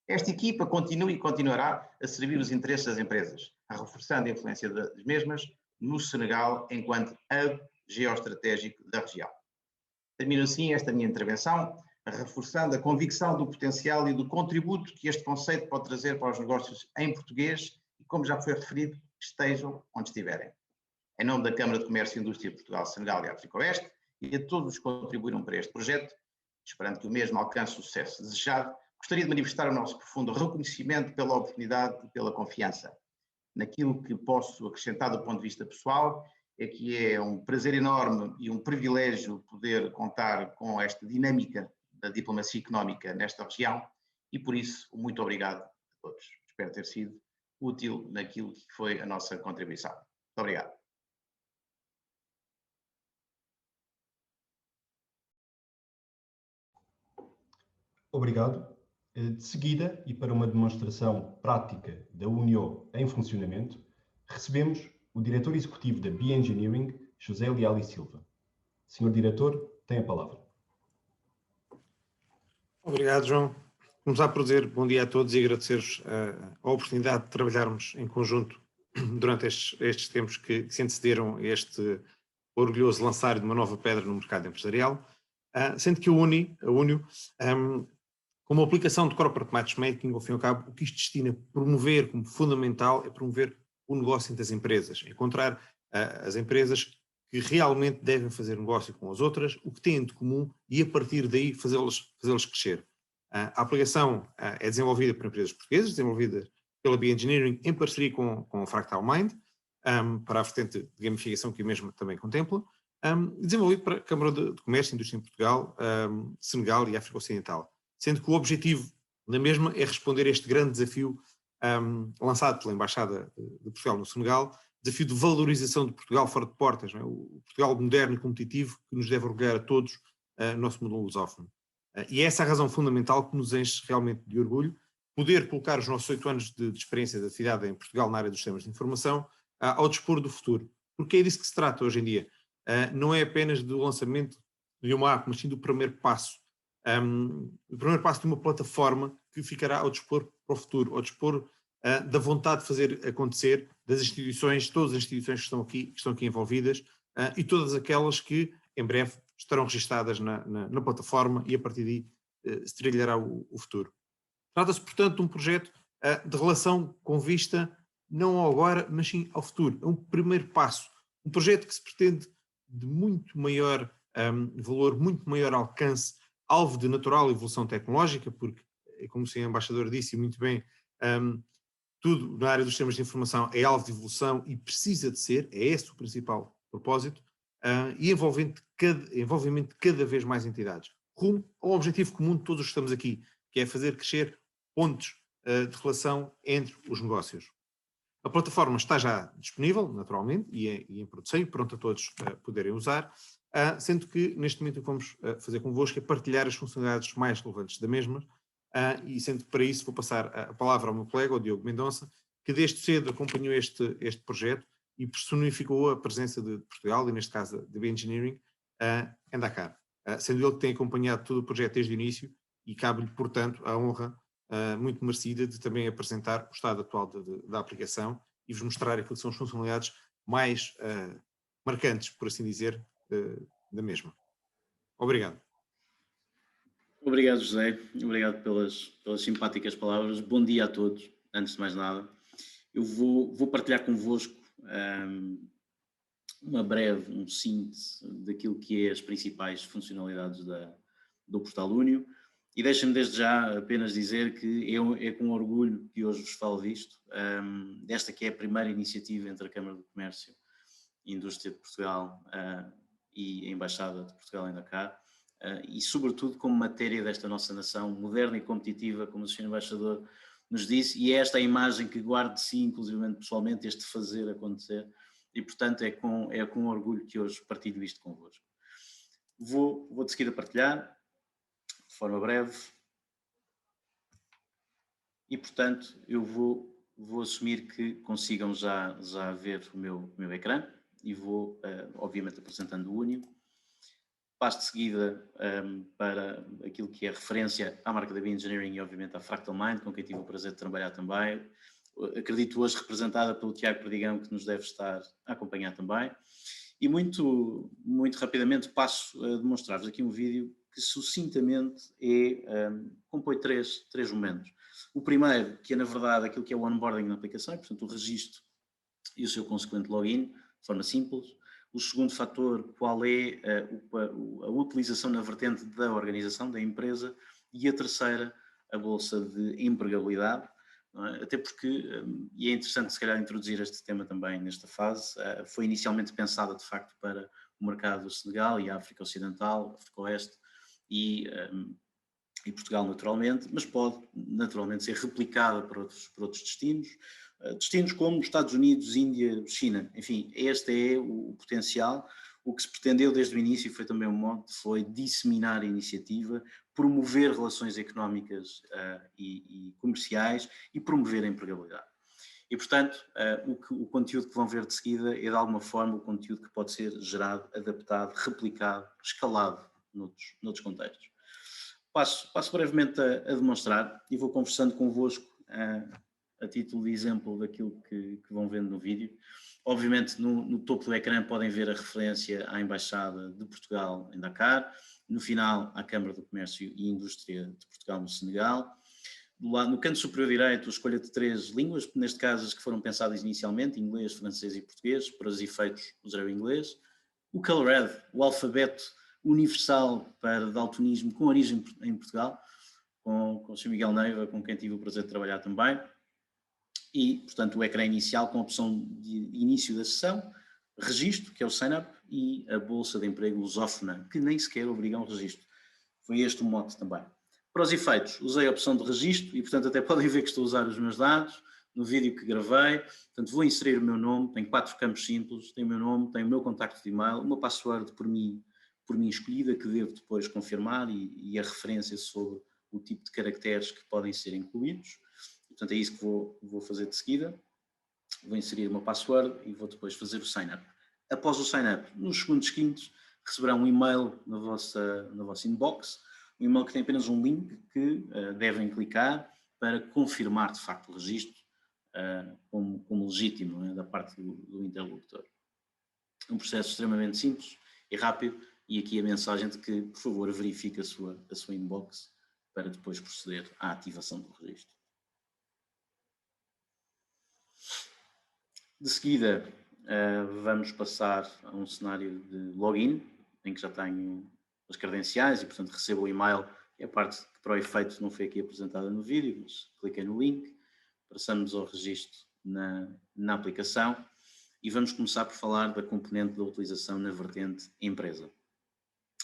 Esta equipa continua e continuará a servir os interesses das empresas, reforçando a influência das mesmas no Senegal enquanto hub geoestratégico da região. Termino assim esta minha intervenção, reforçando a convicção do potencial e do contributo que este conceito pode trazer para os negócios em português e, como já foi referido, estejam onde estiverem. Em nome da Câmara de Comércio e Indústria de Portugal, Senegal e África Oeste, e a todos os que contribuíram para este projeto, esperando que o mesmo alcance o sucesso desejado, gostaria de manifestar o nosso profundo reconhecimento pela oportunidade e pela confiança. Naquilo que posso acrescentar do ponto de vista pessoal, é que é um prazer enorme e um privilégio poder contar com esta dinâmica da diplomacia económica nesta região e, por isso, muito obrigado a todos. Espero ter sido útil naquilo que foi a nossa contribuição. Muito obrigado. Obrigado. De seguida, e para uma demonstração prática da Unio em funcionamento, recebemos o diretor executivo da Bioengineering, José Leal e Silva. Senhor diretor, tem a palavra. Obrigado, João. Começar por dizer bom dia a todos e agradecer-vos a oportunidade de trabalharmos em conjunto durante estes tempos que se antecederam a este orgulhoso lançar de uma nova pedra no mercado empresarial, sendo que a Unio, como aplicação de corporate matchmaking, ao fim e ao cabo, o que isto destina a promover como fundamental é promover o negócio entre as empresas, encontrar as empresas que realmente devem fazer negócio com as outras, o que têm de comum e a partir daí fazê-las crescer. A aplicação é desenvolvida por empresas portuguesas, desenvolvida pela Bioengineering em parceria com a Fractal Mind, para a vertente de gamificação que a mesma também contempla, desenvolvido para a Câmara de Comércio e Indústria em Portugal, Senegal e África Ocidental, sendo que o objetivo da mesma é responder a este grande desafio lançado pela Embaixada de Portugal no Senegal, desafio de valorização de Portugal fora de portas, não é? O Portugal moderno e competitivo que nos deve orgulhar a todos nosso modelo lusófono. E é essa a razão fundamental que nos enche realmente de orgulho, poder colocar os nossos 8 anos de experiência de atividade em Portugal na área dos sistemas de informação ao dispor do futuro. Porque é disso que se trata hoje em dia. Não é apenas do lançamento de uma app, mas sim do primeiro passo. O primeiro passo de uma plataforma que ficará ao dispor para o futuro, ao dispor da vontade de fazer acontecer das instituições, todas as instituições que estão aqui envolvidas e todas aquelas que em breve estarão registadas na plataforma e a partir daí se trilhará o futuro. Trata-se, portanto, de um projeto de relação com vista não ao agora, mas sim ao futuro. É um primeiro passo, um projeto que se pretende de muito maior valor, muito maior alcance, alvo de natural evolução tecnológica, porque, como o Sr. Embaixador disse muito bem, tudo na área dos sistemas de informação é alvo de evolução e precisa de ser, é esse o principal propósito, e envolvimento de cada vez mais entidades, rumo ao objetivo comum de todos os que estamos aqui, que é fazer crescer pontos de relação entre os negócios. A plataforma está já disponível, naturalmente, e em produção e pronta a todos poderem usar, sendo que neste momento o que vamos fazer convosco é partilhar as funcionalidades mais relevantes da mesma, e sendo que para isso vou passar a palavra ao meu colega, o Diogo Mendonça, que desde cedo acompanhou este projeto e personificou a presença de Portugal, e neste caso da Bioengineering, em Dakar. Sendo ele que tem acompanhado todo o projeto desde o início e cabe-lhe, portanto, a honra muito merecida de também apresentar o estado atual da aplicação e vos mostrar aquilo que são as funcionalidades mais marcantes, por assim dizer, da mesma. Obrigado. Obrigado, José. Obrigado pelas simpáticas palavras. Bom dia a todos, antes de mais nada. Eu vou partilhar convosco um síntese daquilo que é as principais funcionalidades do Portal Unio. E deixem-me desde já apenas dizer que é com orgulho que hoje vos falo disto, desta que é a primeira iniciativa entre a Câmara de Comércio e Indústria de Portugal e a Embaixada de Portugal em Dakar, e sobretudo como matéria desta nossa nação moderna e competitiva, como o Sr. Embaixador nos disse, e é esta a imagem que guardo de si, inclusive pessoalmente, este fazer acontecer, e portanto é com orgulho que hoje partilho isto convosco. Vou de seguida partilhar, de forma breve, e portanto eu vou assumir que consigam já ver o meu ecrã, e vou obviamente apresentando o Unio. Passo de seguida para aquilo que é referência à marca da Bioengineering e obviamente à Fractal Mind, com quem tive o prazer de trabalhar também. Acredito hoje representada pelo Tiago Perdigão, que nos deve estar a acompanhar também. E muito rapidamente passo a demonstrar-vos aqui um vídeo que sucintamente compõe três momentos. O primeiro, que é na verdade aquilo que é o onboarding na aplicação, e, portanto o registro e o seu consequente login, de forma simples. O segundo fator, qual é a utilização na vertente da organização, da empresa. E a terceira, a bolsa de empregabilidade, não é? Até porque, e é interessante se calhar introduzir este tema também nesta fase, foi inicialmente pensada de facto para o mercado do Senegal e a África Ocidental, África Oeste e Portugal naturalmente, mas pode naturalmente ser replicada para outros destinos como os Estados Unidos, Índia, China, enfim, este é o potencial. O que se pretendeu desde o início foi também foi disseminar a iniciativa, promover relações económicas e comerciais e promover a empregabilidade. E, portanto, o conteúdo que vão ver de seguida é, de alguma forma, o conteúdo que pode ser gerado, adaptado, replicado, escalado noutros contextos. Passo brevemente a demonstrar e vou conversando convosco a título de exemplo daquilo que vão vendo no vídeo. Obviamente, no topo do ecrã podem ver a referência à Embaixada de Portugal em Dakar, no final à Câmara do Comércio e Indústria de Portugal no Senegal. No canto superior direito, a escolha de 3 línguas, neste caso as que foram pensadas inicialmente, inglês, francês e português, para os efeitos usarei o inglês. O Colored, o alfabeto universal para daltonismo com origem em Portugal, com o Sr. Miguel Neiva, com quem tive o prazer de trabalhar também. E, portanto, o ecrã inicial com a opção de início da sessão, registro, que é o sign-up, e a bolsa de emprego lusófona, que nem sequer obriga a um registro. Foi este o mote também. Para os efeitos, usei a opção de registro e, portanto, até podem ver que estou a usar os meus dados no vídeo que gravei. Portanto, vou inserir o meu nome, tenho 4 campos simples, tenho o meu nome, tenho o meu contacto de e-mail, uma password por mim escolhida, que devo depois confirmar, e a referência sobre o tipo de caracteres que podem ser incluídos. Portanto, é isso que vou fazer de seguida. Vou inserir uma password e vou depois fazer o sign-up. Após o sign-up, nos segundos seguintes, receberão um e-mail na vossa inbox, um e-mail que tem apenas um link que devem clicar para confirmar de facto o registro como legítimo, não é, da parte do interlocutor. É um processo extremamente simples e rápido, e aqui a mensagem de que, por favor, verifique a sua inbox para depois proceder à ativação do registro. De seguida, vamos passar a um cenário de login, em que já tenho as credenciais e, portanto, recebo o e-mail. É a parte que, para o efeito, não foi aqui apresentada no vídeo, mas cliquei no link, passamos ao registro na aplicação e vamos começar por falar da componente da utilização na vertente empresa.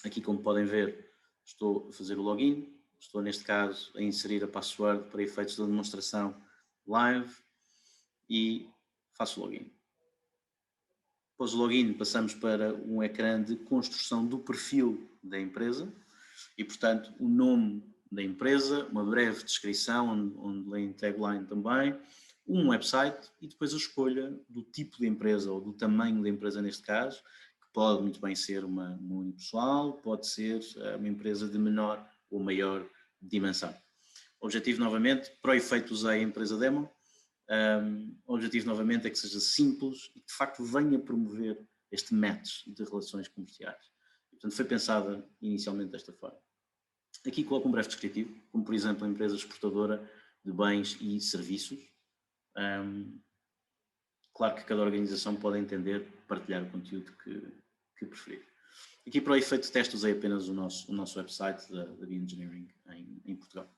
Aqui, como podem ver, estou a fazer o login, estou, neste caso, a inserir a password para efeitos da demonstração live e faço login. Após o login, passamos para um ecrã de construção do perfil da empresa e, portanto, o nome da empresa, uma breve descrição, onde leem tagline também, um website e depois a escolha do tipo de empresa ou do tamanho da empresa, neste caso, que pode muito bem ser uma unipessoal, pode ser uma empresa de menor ou maior dimensão. O objetivo, novamente, para o efeito, usei a empresa demo. O objetivo, novamente, é que seja simples e que, de facto, venha promover este match de relações comerciais. E, portanto, foi pensada inicialmente desta forma. Aqui coloco um breve descritivo, como, por exemplo, a empresa exportadora de bens e serviços. Claro que cada organização pode entender, partilhar o conteúdo que preferir. Aqui, para o efeito de teste, usei apenas o nosso website da Bioengineering em Portugal.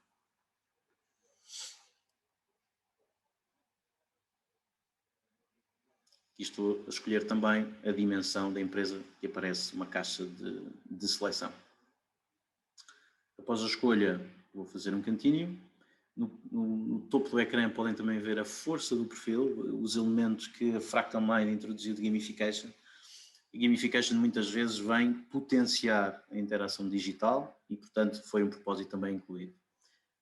E estou a escolher também a dimensão da empresa, que aparece uma caixa de seleção. Após a escolha, vou fazer um continue. No topo do ecrã podem também ver a força do perfil, os elementos que a Fractal Mind introduziu de gamification. A gamification muitas vezes vem potenciar a interação digital e, portanto, foi um propósito também incluído.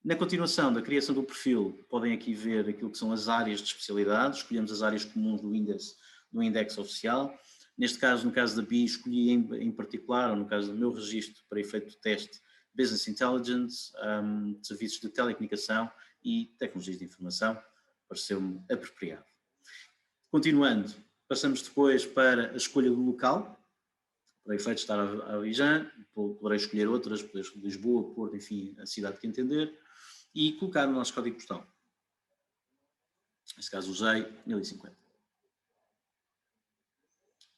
Na continuação da criação do perfil, podem aqui ver aquilo que são as áreas de especialidade. Escolhemos as áreas comuns do index oficial. Neste caso, no caso da BI, escolhi em particular, ou no caso do meu registro para efeito de teste, Business Intelligence, serviços de telecomunicação e tecnologias de informação. Pareceu-me apropriado. Continuando, passamos depois para a escolha do local. Para efeito de estar a Abidjan, poderei escolher outras, poderei escolher Lisboa, Porto, enfim, a cidade que entender, e colocar o nosso código postal. Neste caso usei 1050.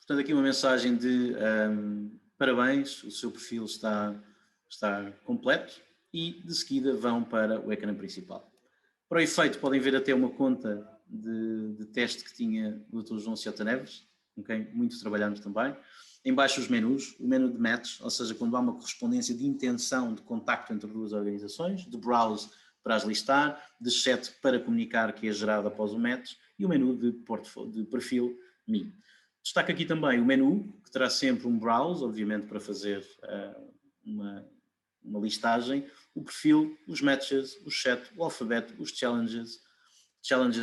Portanto, aqui uma mensagem de parabéns, o seu perfil está completo, e de seguida vão para o ecrã principal. Para o efeito, podem ver até uma conta de teste que tinha o Dr. João Ciota Neves, com quem muito trabalhamos também. Em baixo os menus, o menu de match, ou seja, quando há uma correspondência de intenção de contacto entre duas organizações, de browse para as listar, de chat para comunicar, que é gerado após o match, e o menu de perfil Me. Destaco aqui também o menu, que terá sempre um browse, obviamente para fazer uma listagem, o perfil, os matches, o chat, o alfabeto, os challenges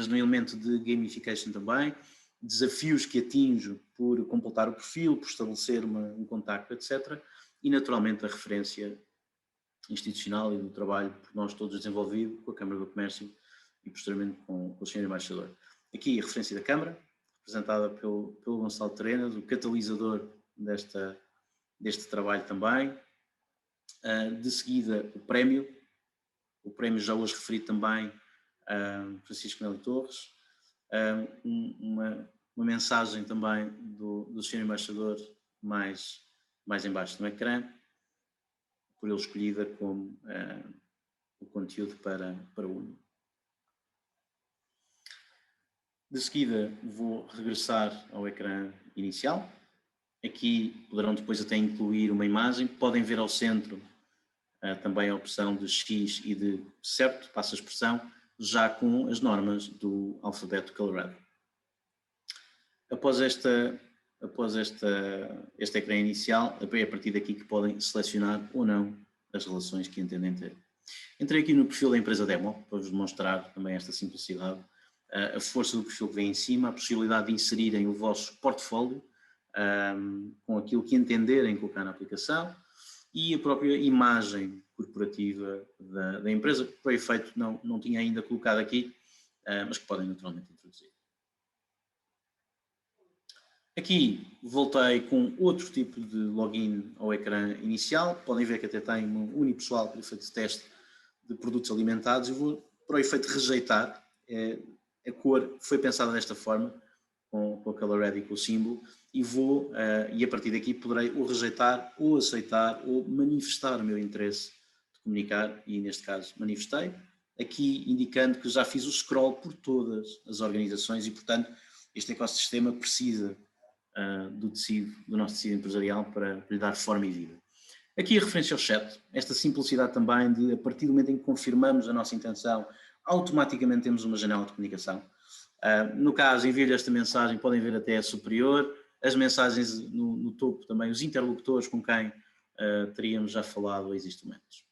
no elemento de gamification também, desafios que atinjo por completar o perfil, por estabelecer um contacto, etc. E naturalmente a referência institucional e do trabalho por nós todos desenvolvido com a Câmara do Comércio e posteriormente com o Sr. Embaixador. Aqui a referência da Câmara, representada pelo Gonçalo Terenas, o catalisador deste trabalho também. De seguida o prémio já hoje referido também a Francisco Melo Torres, uma mensagem também do Sr. Embaixador mais em baixo no ecrã, por ele escolhida como o conteúdo para o UNIO. De seguida vou regressar ao ecrã inicial. Aqui poderão depois até incluir uma imagem. Podem ver ao centro também a opção de X e de certo, passa a expressão, já com as normas do alfabeto Colorado. Após este ecrã inicial, é a partir daqui que podem selecionar ou não as relações que entendem ter. Entrei aqui no perfil da empresa Demo, para vos demonstrar também esta simplicidade, a força do perfil que vem em cima, a possibilidade de inserirem o vosso portfólio com aquilo que entenderem colocar na aplicação e a própria imagem corporativa da empresa, que para efeito não tinha ainda colocado aqui, mas que podem naturalmente introduzir. Aqui voltei com outro tipo de login ao ecrã inicial. Podem ver que até tem uma unipessoal para efeito de teste de produtos alimentados. Eu vou, para o efeito de rejeitar, a cor foi pensada desta forma, com a Color Ready, com o símbolo, e a partir daqui poderei ou rejeitar, ou aceitar, ou manifestar o meu interesse de comunicar, e neste caso manifestei, aqui indicando que já fiz o scroll por todas as organizações e, portanto, este ecossistema precisa do nosso tecido empresarial para lhe dar forma e vida. Aqui a referência ao chat, esta simplicidade também de, a partir do momento em que confirmamos a nossa intenção, automaticamente temos uma janela de comunicação. No caso, envio-lhe esta mensagem, podem ver até a superior, as mensagens no topo também, os interlocutores com quem teríamos já falado a existir momentos.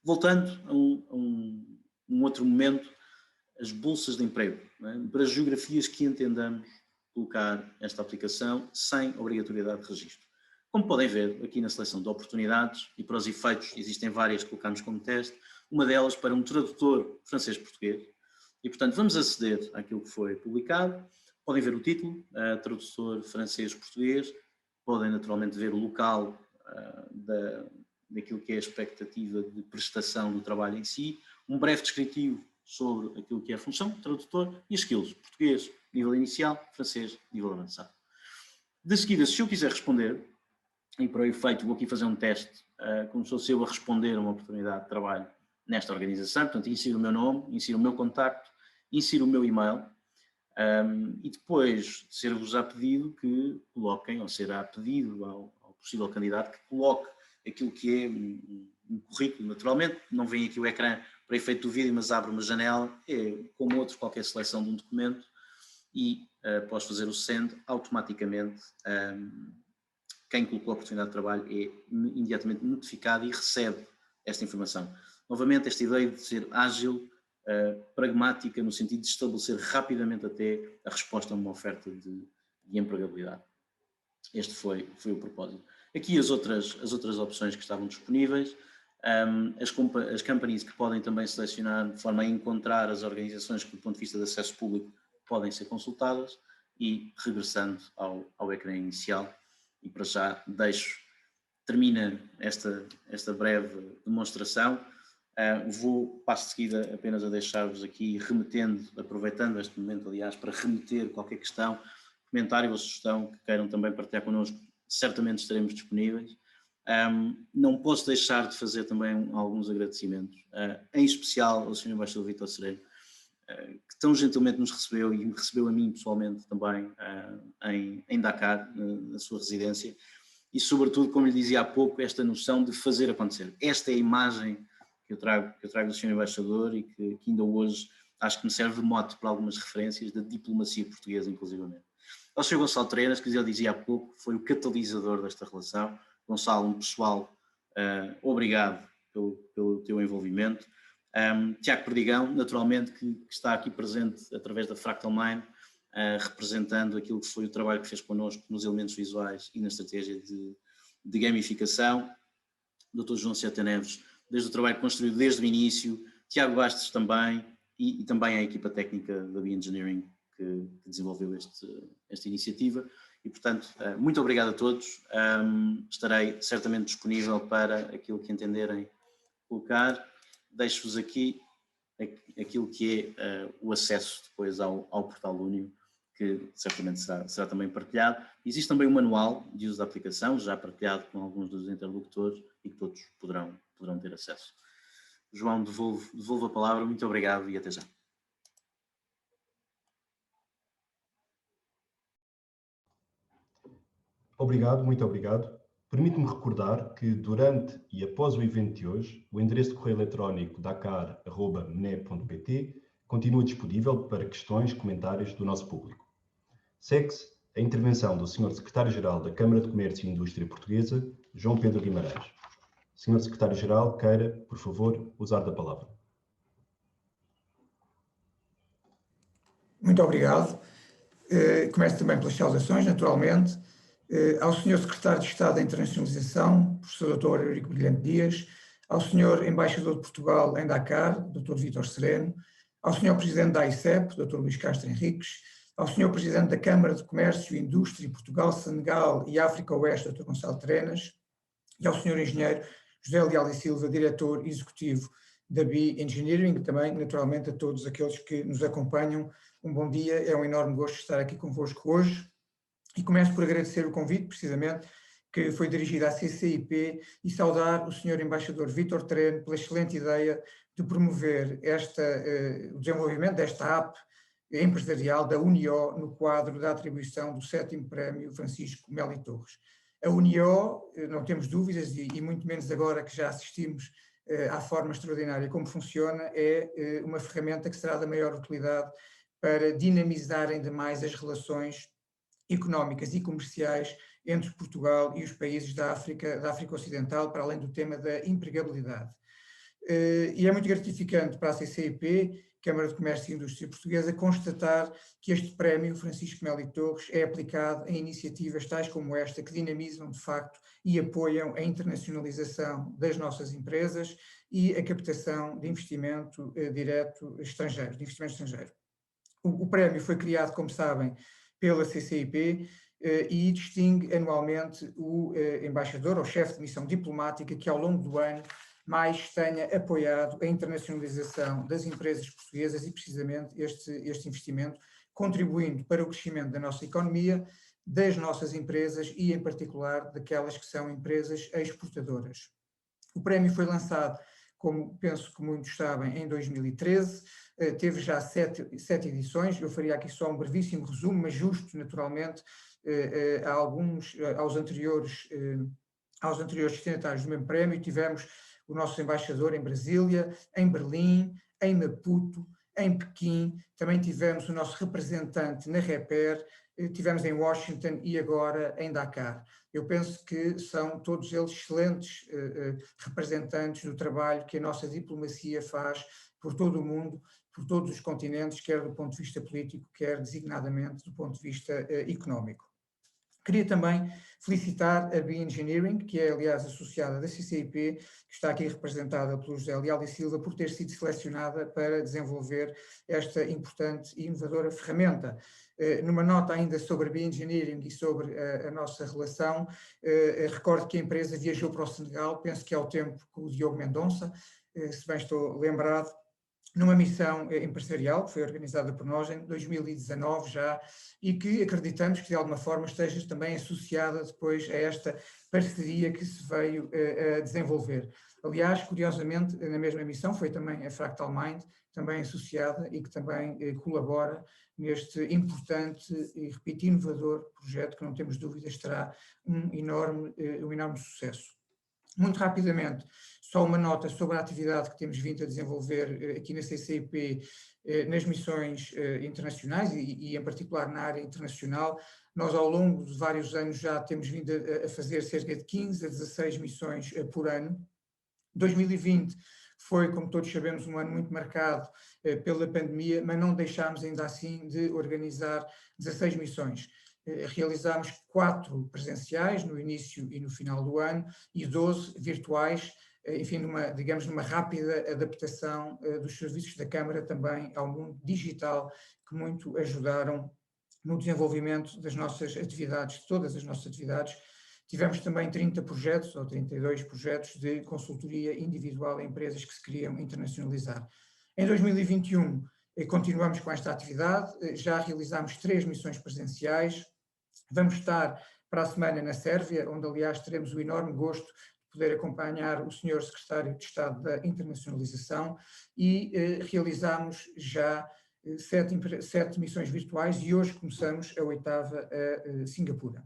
Voltando a um outro momento, as bolsas de emprego, para as geografias que entendamos colocar esta aplicação sem obrigatoriedade de registro. Como podem ver aqui na seleção de oportunidades, e para os efeitos existem várias que colocamos como teste, uma delas para um tradutor francês-português, e portanto vamos aceder àquilo que foi publicado. Podem ver o título, tradutor francês-português, podem naturalmente ver o local daquilo que é a expectativa de prestação do trabalho em si, um breve descritivo sobre aquilo que é a função, tradutor, e as skills, português, nível inicial, francês, nível avançado. De seguida, se eu quiser responder, e para o efeito vou aqui fazer um teste, como se fosse eu a responder a uma oportunidade de trabalho nesta organização, portanto insiro o meu nome, insiro o meu contacto, insiro o meu e-mail, e depois de ser-vos já pedido que coloquem, ou será pedido ao possível candidato que coloque aquilo que é um currículo, naturalmente, não vem aqui o ecrã para efeito do vídeo, mas abre uma janela, é como outro, qualquer seleção de um documento, e após fazer o send, automaticamente quem colocou a oportunidade de trabalho é imediatamente notificado e recebe esta informação. Novamente, esta ideia de ser ágil, pragmática, no sentido de estabelecer rapidamente até a resposta a uma oferta de empregabilidade. Este foi o propósito. Aqui as outras opções que estavam disponíveis, as companies que podem também selecionar de forma a encontrar as organizações que do ponto de vista de acesso público podem ser consultadas, e regressando ao ecrã inicial, e para já termina esta breve demonstração. Passo de seguida apenas a deixar-vos aqui, aproveitando este momento, aliás, para remeter qualquer questão que comentário ou sugestão que queiram também partilhar connosco, certamente estaremos disponíveis. Não posso deixar de fazer também alguns agradecimentos, em especial ao Sr. Embaixador Vítor Sereno, que tão gentilmente nos recebeu e me recebeu a mim pessoalmente também em Dakar, na sua residência, e sobretudo, como lhe dizia há pouco, esta noção de fazer acontecer. Esta é a imagem que eu trago do Sr. Embaixador e que ainda hoje acho que me serve de mote para algumas referências da diplomacia portuguesa, inclusivamente. Ao Sr. Gonçalo Treinas, que eu dizia há pouco, foi o catalisador desta relação. Gonçalo, um pessoal, obrigado pelo teu envolvimento. Tiago Perdigão, naturalmente, que está aqui presente através da Fractal Mind, representando aquilo que foi o trabalho que fez connosco nos elementos visuais e na estratégia de gamificação. Dr. João Ciota Neves, desde o trabalho construído desde o início. Tiago Bastos também, e também a equipa técnica da Bioengineering que desenvolveu esta iniciativa. E, portanto, muito obrigado a todos. Estarei certamente disponível para aquilo que entenderem colocar. Deixo-vos aqui aquilo que é o acesso depois ao portal Unio, que certamente será também partilhado. Existe também um manual de uso da aplicação, já partilhado com alguns dos interlocutores e que todos poderão ter acesso. João, devolvo a palavra. Muito obrigado e até já. Obrigado, muito obrigado. Permite-me recordar que durante e após o evento de hoje, o endereço de correio eletrónico dakar@mne.pt continua disponível para questões, comentários do nosso público. Segue-se a intervenção do Sr. Secretário-Geral da Câmara de Comércio e Indústria Portuguesa, João Pedro Guimarães. Sr. Secretário-Geral, queira, por favor, usar da palavra. Muito obrigado. Começo também pelas saudações, naturalmente. Ao Sr. Secretário de Estado da Internacionalização, Professor Dr. Eurico Brilhante Dias, ao Sr. Embaixador de Portugal em Dakar, Dr. Vítor Sereno, ao Sr. Presidente da AICEP, Dr. Luís Castro Henriques, ao Sr. Presidente da Câmara de Comércio e Indústria Portugal, Senegal e África Oeste, Dr. Gonçalo Treinas, e ao Sr. Engenheiro José Leal e Silva, Diretor Executivo da Bioengineering, e também, naturalmente, a todos aqueles que nos acompanham. Um bom dia, é um enorme gosto estar aqui convosco hoje. E começo por agradecer o convite, precisamente, que foi dirigido à CCIP e saudar o Sr. Embaixador Vítor Sereno pela excelente ideia de promover o desenvolvimento desta app empresarial da UNIO no quadro da atribuição do 7º Prémio Francisco Meli Torres. A UNIO, não temos dúvidas, e muito menos agora que já assistimos à forma extraordinária como funciona, é uma ferramenta que será da maior utilidade para dinamizar ainda mais as relações económicas e comerciais entre Portugal e os países da África Ocidental, para além do tema da empregabilidade. E é muito gratificante para a CCIP, Câmara de Comércio e Indústria Portuguesa, constatar que este prémio Francisco Meli Torres é aplicado em iniciativas tais como esta, que dinamizam de facto e apoiam a internacionalização das nossas empresas e a captação de investimento direto estrangeiro, de investimento estrangeiro. O prémio foi criado, como sabem, pela CCIP e distingue anualmente o embaixador ou chefe de missão diplomática que ao longo do ano mais tenha apoiado a internacionalização das empresas portuguesas e precisamente este investimento, contribuindo para o crescimento da nossa economia, das nossas empresas e em particular daquelas que são empresas exportadoras. O prémio foi lançado, como penso que muitos sabem, em 2013, teve já sete edições. Eu faria aqui só um brevíssimo resumo, mas justo naturalmente aos anteriores destinatários do mesmo prémio. Tivemos o nosso embaixador em Brasília, em Berlim, em Maputo, em Pequim, também tivemos o nosso representante na Reper, tivemos em Washington e agora em Dakar. Eu penso que são todos eles excelentes representantes do trabalho que a nossa diplomacia faz por todo o mundo, por todos os continentes, quer do ponto de vista político, quer designadamente do ponto de vista económico. Queria também felicitar a Bioengineering, que é aliás associada da CCIP, que está aqui representada pelo José Leal e Silva, por ter sido selecionada para desenvolver esta importante e inovadora ferramenta. Numa nota ainda sobre a Bioengineering e sobre a nossa relação, recordo que a empresa viajou para o Senegal, penso que é o tempo com o Diogo Mendonça, se bem estou lembrado, numa missão empresarial que foi organizada por nós em 2019 já, e que acreditamos que de alguma forma esteja também associada depois a esta parceria que se veio a desenvolver. Aliás, curiosamente, na mesma missão foi também a Fractal Mind, também associada e que também colabora neste importante e, repito, inovador projeto que não temos dúvidas terá um enorme sucesso. Muito rapidamente, só uma nota sobre a atividade que temos vindo a desenvolver aqui na CCIP nas missões internacionais e em particular na área internacional. Nós ao longo de vários anos já temos vindo a fazer cerca de 15 a 16 missões por ano. 2020 foi, como todos sabemos, um ano muito marcado pela pandemia, mas não deixámos ainda assim de organizar 16 missões. Realizámos 4 presenciais no início e no final do ano e 12 virtuais, enfim, numa rápida adaptação dos serviços da Câmara também ao mundo digital, que muito ajudaram no desenvolvimento das nossas atividades, de todas as nossas atividades. Tivemos também 30 projetos, ou 32 projetos de consultoria individual a empresas que se queriam internacionalizar. Em 2021, continuamos com esta atividade, já realizámos 3 missões presenciais. Vamos estar para a semana na Sérvia, onde aliás teremos o enorme gosto de poder acompanhar o Sr. Secretário de Estado da Internacionalização e realizamos já 7 missões virtuais e hoje começamos a 8ª a Singapura.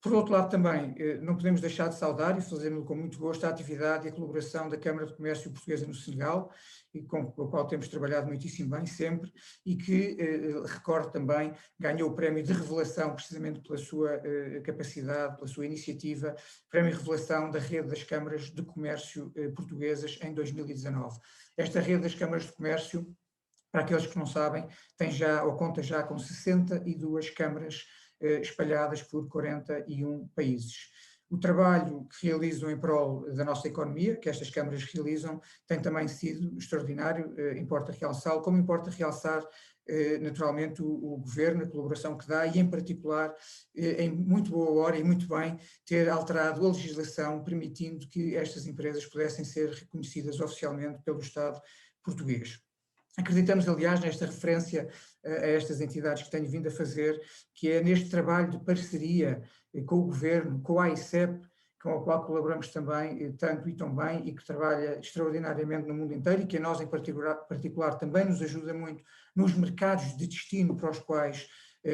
Por outro lado também, não podemos deixar de saudar e fazê-lo com muito gosto a atividade e a colaboração da Câmara de Comércio Portuguesa no Senegal, e com a qual temos trabalhado muitíssimo bem sempre, e que, recordo também, ganhou o prémio de revelação precisamente pela sua capacidade, pela sua iniciativa, prémio de revelação da Rede das Câmaras de Comércio Portuguesas em 2019. Esta Rede das Câmaras de Comércio, para aqueles que não sabem, conta já com 62 câmaras espalhadas por 41 países. O trabalho que realizam em prol da nossa economia, que estas câmaras realizam, tem também sido extraordinário, importa realçá-lo, como importa realçar naturalmente o Governo, a colaboração que dá e em particular, em muito boa hora e muito bem, ter alterado a legislação permitindo que estas empresas pudessem ser reconhecidas oficialmente pelo Estado português. Acreditamos, aliás, nesta referência a estas entidades que tenho vindo a fazer, que é neste trabalho de parceria com o Governo, com a AICEP, com a qual colaboramos também tanto e tão bem e que trabalha extraordinariamente no mundo inteiro e que a nós em particular também nos ajuda muito nos mercados de destino para os quais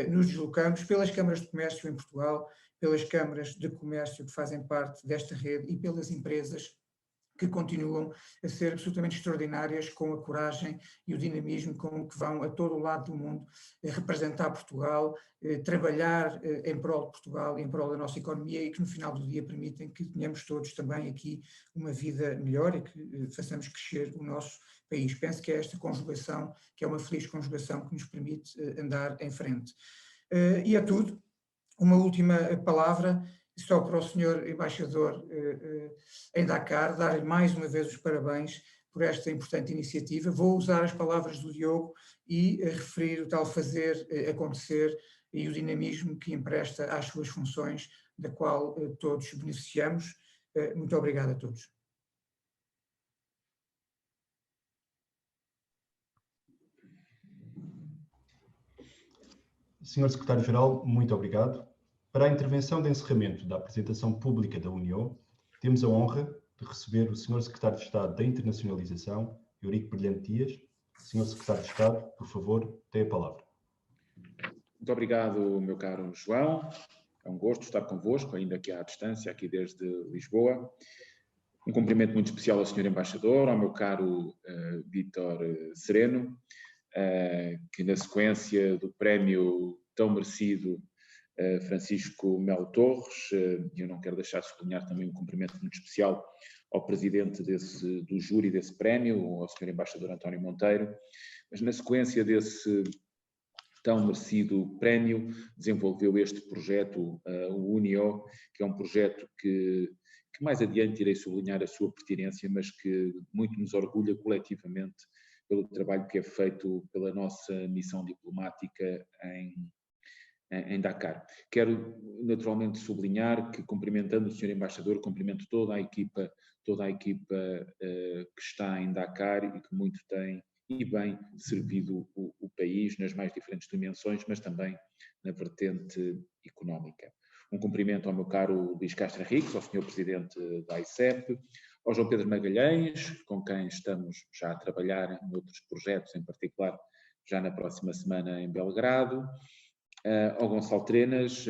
nos deslocamos, pelas câmaras de comércio em Portugal, pelas câmaras de comércio que fazem parte desta rede e pelas empresas que continuam a ser absolutamente extraordinárias com a coragem e o dinamismo com que vão a todo o lado do mundo representar Portugal, trabalhar em prol de Portugal, em prol da nossa economia e que no final do dia permitem que tenhamos todos também aqui uma vida melhor e que façamos crescer o nosso país. Penso que é esta conjugação, que é uma feliz conjugação que nos permite andar em frente. E é tudo. Uma última palavra, só para o Sr. Embaixador em Dakar, dar-lhe mais uma vez os parabéns por esta importante iniciativa. Vou usar as palavras do Diogo e referir o tal fazer acontecer e o dinamismo que empresta às suas funções, da qual todos beneficiamos. Muito obrigado a todos. Sr. Secretário-Geral, muito obrigado. Para a intervenção de encerramento da apresentação pública da União, temos a honra de receber o Sr. Secretário de Estado da Internacionalização, Eurico Brilhante Dias. Sr. Secretário de Estado, por favor, tem a palavra. Muito obrigado, meu caro João. É um gosto estar convosco, ainda que à distância, aqui desde Lisboa. Um cumprimento muito especial ao Sr. Embaixador, ao meu caro Vítor Sereno, que na sequência do prémio tão merecido Francisco Melo Torres, e eu não quero deixar de sublinhar também um cumprimento muito especial ao presidente do júri desse prémio, ao Sr. Embaixador António Monteiro, mas na sequência desse tão merecido prémio, desenvolveu este projeto, o UNIO, que é um projeto que mais adiante irei sublinhar a sua pertinência, mas que muito nos orgulha coletivamente pelo trabalho que é feito pela nossa missão diplomática em Dakar. Quero naturalmente sublinhar que, cumprimentando o Sr. Embaixador, cumprimento toda a equipa toda a equipa que está em Dakar e que muito tem e bem servido o país nas mais diferentes dimensões, mas também na vertente económica. Um cumprimento ao meu caro Luís Castro Henriques, ao Sr. Presidente da ICEP, ao João Pedro Magalhães, com quem estamos já a trabalhar em outros projetos, em particular já na próxima semana em Belgrado, ao Gonçalo Trenas,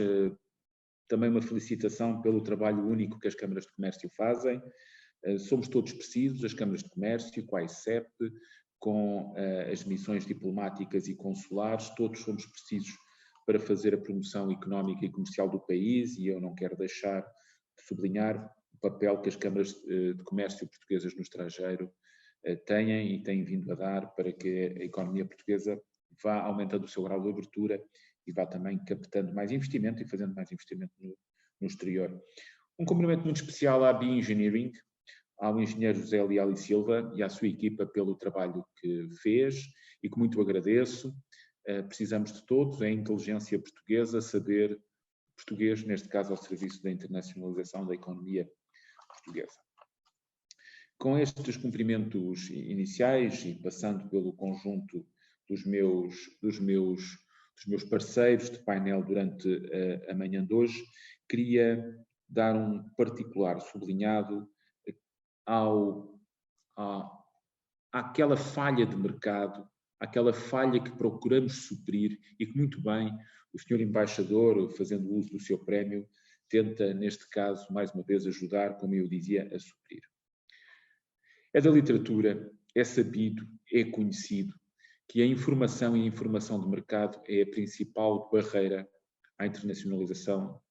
também uma felicitação pelo trabalho único que as câmaras de comércio fazem. Somos todos precisos, as câmaras de comércio, com a ICEP, com as missões diplomáticas e consulares, todos somos precisos para fazer a promoção económica e comercial do país, e eu não quero deixar de sublinhar o papel que as câmaras de comércio portuguesas no estrangeiro têm e têm vindo a dar para que a economia portuguesa vá aumentando o seu grau de abertura e vá também captando mais investimento e fazendo mais investimento no exterior. Um cumprimento muito especial à Bioengineering, ao engenheiro José Leal e Silva e à sua equipa pelo trabalho que fez e que muito agradeço. Precisamos de todos, é a inteligência portuguesa, saber português, neste caso ao serviço da internacionalização da economia portuguesa. Com estes cumprimentos iniciais e passando pelo conjunto dos meus parceiros de painel durante a manhã de hoje, queria dar um particular sublinhado àquela falha de mercado, àquela falha que procuramos suprir e que muito bem o Sr. Embaixador, fazendo uso do seu prémio, tenta, neste caso, mais uma vez ajudar, como eu dizia, a suprir. É da literatura, é sabido, é conhecido que a informação e a informação de mercado é a principal barreira à internacionalização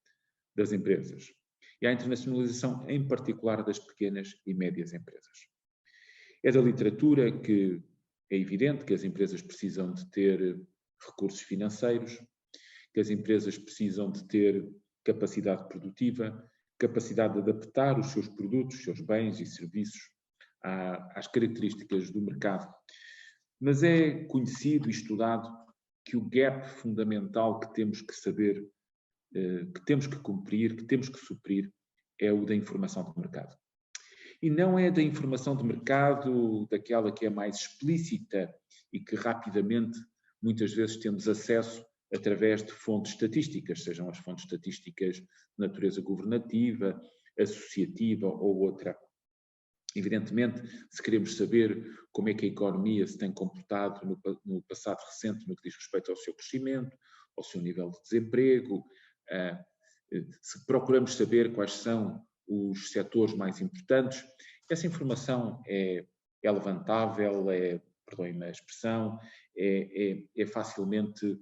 das empresas e à internacionalização, em particular, das pequenas e médias empresas. É da literatura que é evidente que as empresas precisam de ter recursos financeiros, que as empresas precisam de ter capacidade produtiva, capacidade de adaptar os seus produtos, os seus bens e serviços às características do mercado. Mas é conhecido e estudado que o gap fundamental que temos que saber, que temos que cumprir, que temos que suprir, é o da informação de mercado. E não é da informação de mercado daquela que é mais explícita e que rapidamente, muitas vezes, temos acesso através de fontes estatísticas, sejam as fontes estatísticas de natureza governativa, associativa ou outra. Evidentemente, se queremos saber como é que a economia se tem comportado no passado recente no que diz respeito ao seu crescimento, ao seu nível de desemprego, se procuramos saber quais são os setores mais importantes, essa informação é levantável, perdoem-me a expressão, é facilmente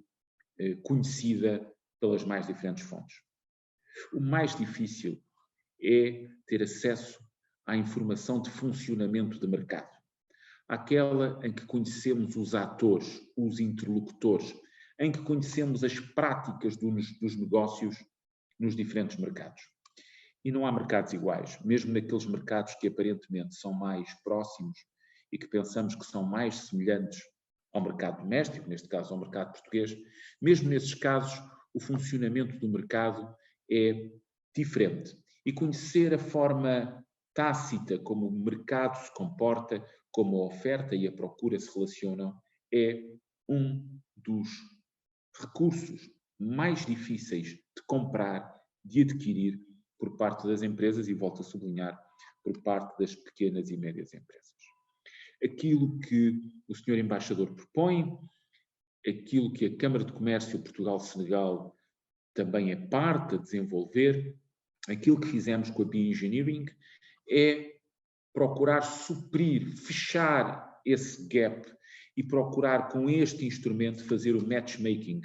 conhecida pelas mais diferentes fontes. O mais difícil é ter acesso à informação de funcionamento de mercado, aquela em que conhecemos os atores, os interlocutores, em que conhecemos as práticas dos negócios nos diferentes mercados. E não há mercados iguais, mesmo naqueles mercados que aparentemente são mais próximos e que pensamos que são mais semelhantes ao mercado doméstico, neste caso ao mercado português, mesmo nesses casos o funcionamento do mercado é diferente. E conhecer a forma tácita como o mercado se comporta, como a oferta e a procura se relacionam, é um dos recursos mais difíceis de comprar, de adquirir por parte das empresas e, volto a sublinhar, por parte das pequenas e médias empresas. Aquilo que o Sr. Embaixador propõe, aquilo que a Câmara de Comércio Portugal-Senegal também é parte a desenvolver, aquilo que fizemos com a Bioengineering é procurar suprir, fechar esse gap e procurar com este instrumento fazer o matchmaking,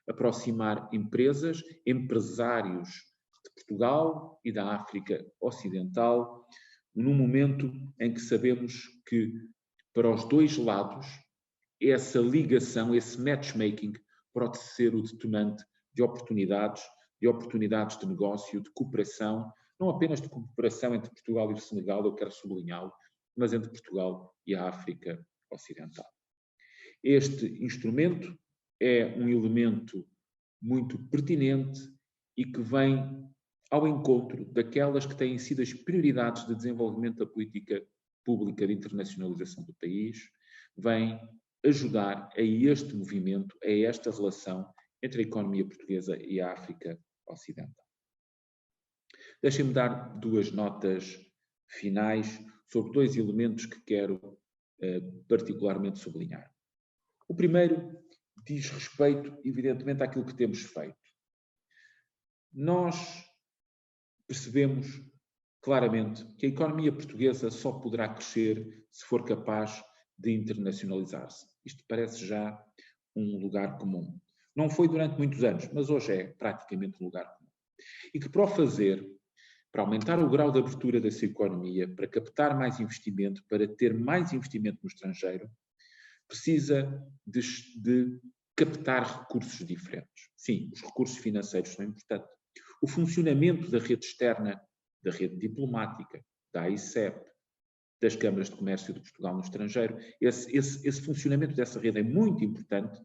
aproximar empresas, empresários de Portugal e da África Ocidental, num momento em que sabemos que para os dois lados essa ligação, esse matchmaking pode ser o detonante de oportunidades de negócio, de cooperação, não apenas de cooperação entre Portugal e o Senegal, eu quero sublinhá-lo, mas entre Portugal e a África Ocidental. Este instrumento é um elemento muito pertinente e que vem ao encontro daquelas que têm sido as prioridades de desenvolvimento da política pública de internacionalização do país, vem ajudar a este movimento, a esta relação entre a economia portuguesa e a África Ocidental. Deixem-me dar duas notas finais sobre dois elementos que quero particularmente sublinhar. O primeiro diz respeito, evidentemente, àquilo que temos feito. Nós percebemos claramente que a economia portuguesa só poderá crescer se for capaz de internacionalizar-se. Isto parece já um lugar comum. Não foi durante muitos anos, mas hoje é praticamente um lugar comum. E que para o fazer, para aumentar o grau de abertura da sua economia, para captar mais investimento, para ter mais investimento no estrangeiro, precisa de captar recursos diferentes. Sim, os recursos financeiros são importantes. O funcionamento da rede externa, da rede diplomática, da AICEP, das câmaras de comércio de Portugal no estrangeiro, esse funcionamento dessa rede é muito importante,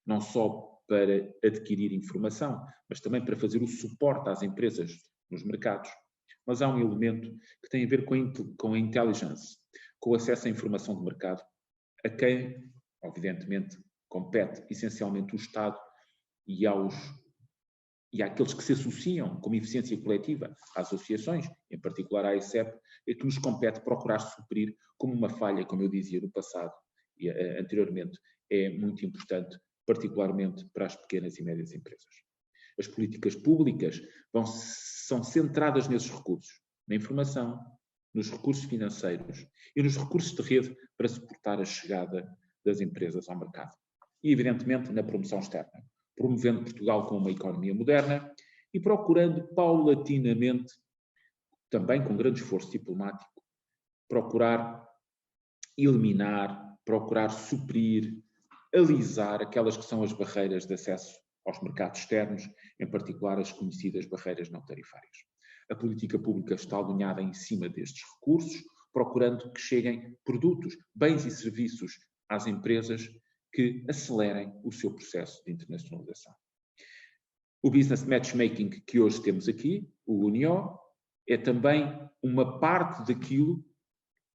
não só para adquirir informação, mas também para fazer o suporte às empresas nos mercados. Mas há um elemento que tem a ver com a intelligence, com o acesso à informação de mercado, a quem, evidentemente, compete essencialmente o Estado e àqueles que se associam como eficiência coletiva às associações, em particular à AICEP, é que nos compete procurar suprir como uma falha, como eu dizia no passado e anteriormente, é muito importante, particularmente para as pequenas e médias empresas. As políticas públicas são centradas nesses recursos, na informação, nos recursos financeiros e nos recursos de rede para suportar a chegada das empresas ao mercado. E, evidentemente, na promoção externa, promovendo Portugal como uma economia moderna e procurando paulatinamente, também com grande esforço diplomático, procurar eliminar, procurar suprir, alisar aquelas que são as barreiras de acesso aos mercados externos, em particular as conhecidas barreiras não tarifárias. A política pública está alinhada em cima destes recursos, procurando que cheguem produtos, bens e serviços às empresas que acelerem o seu processo de internacionalização. O Business Matchmaking que hoje temos aqui, o UNIO, é também uma parte daquilo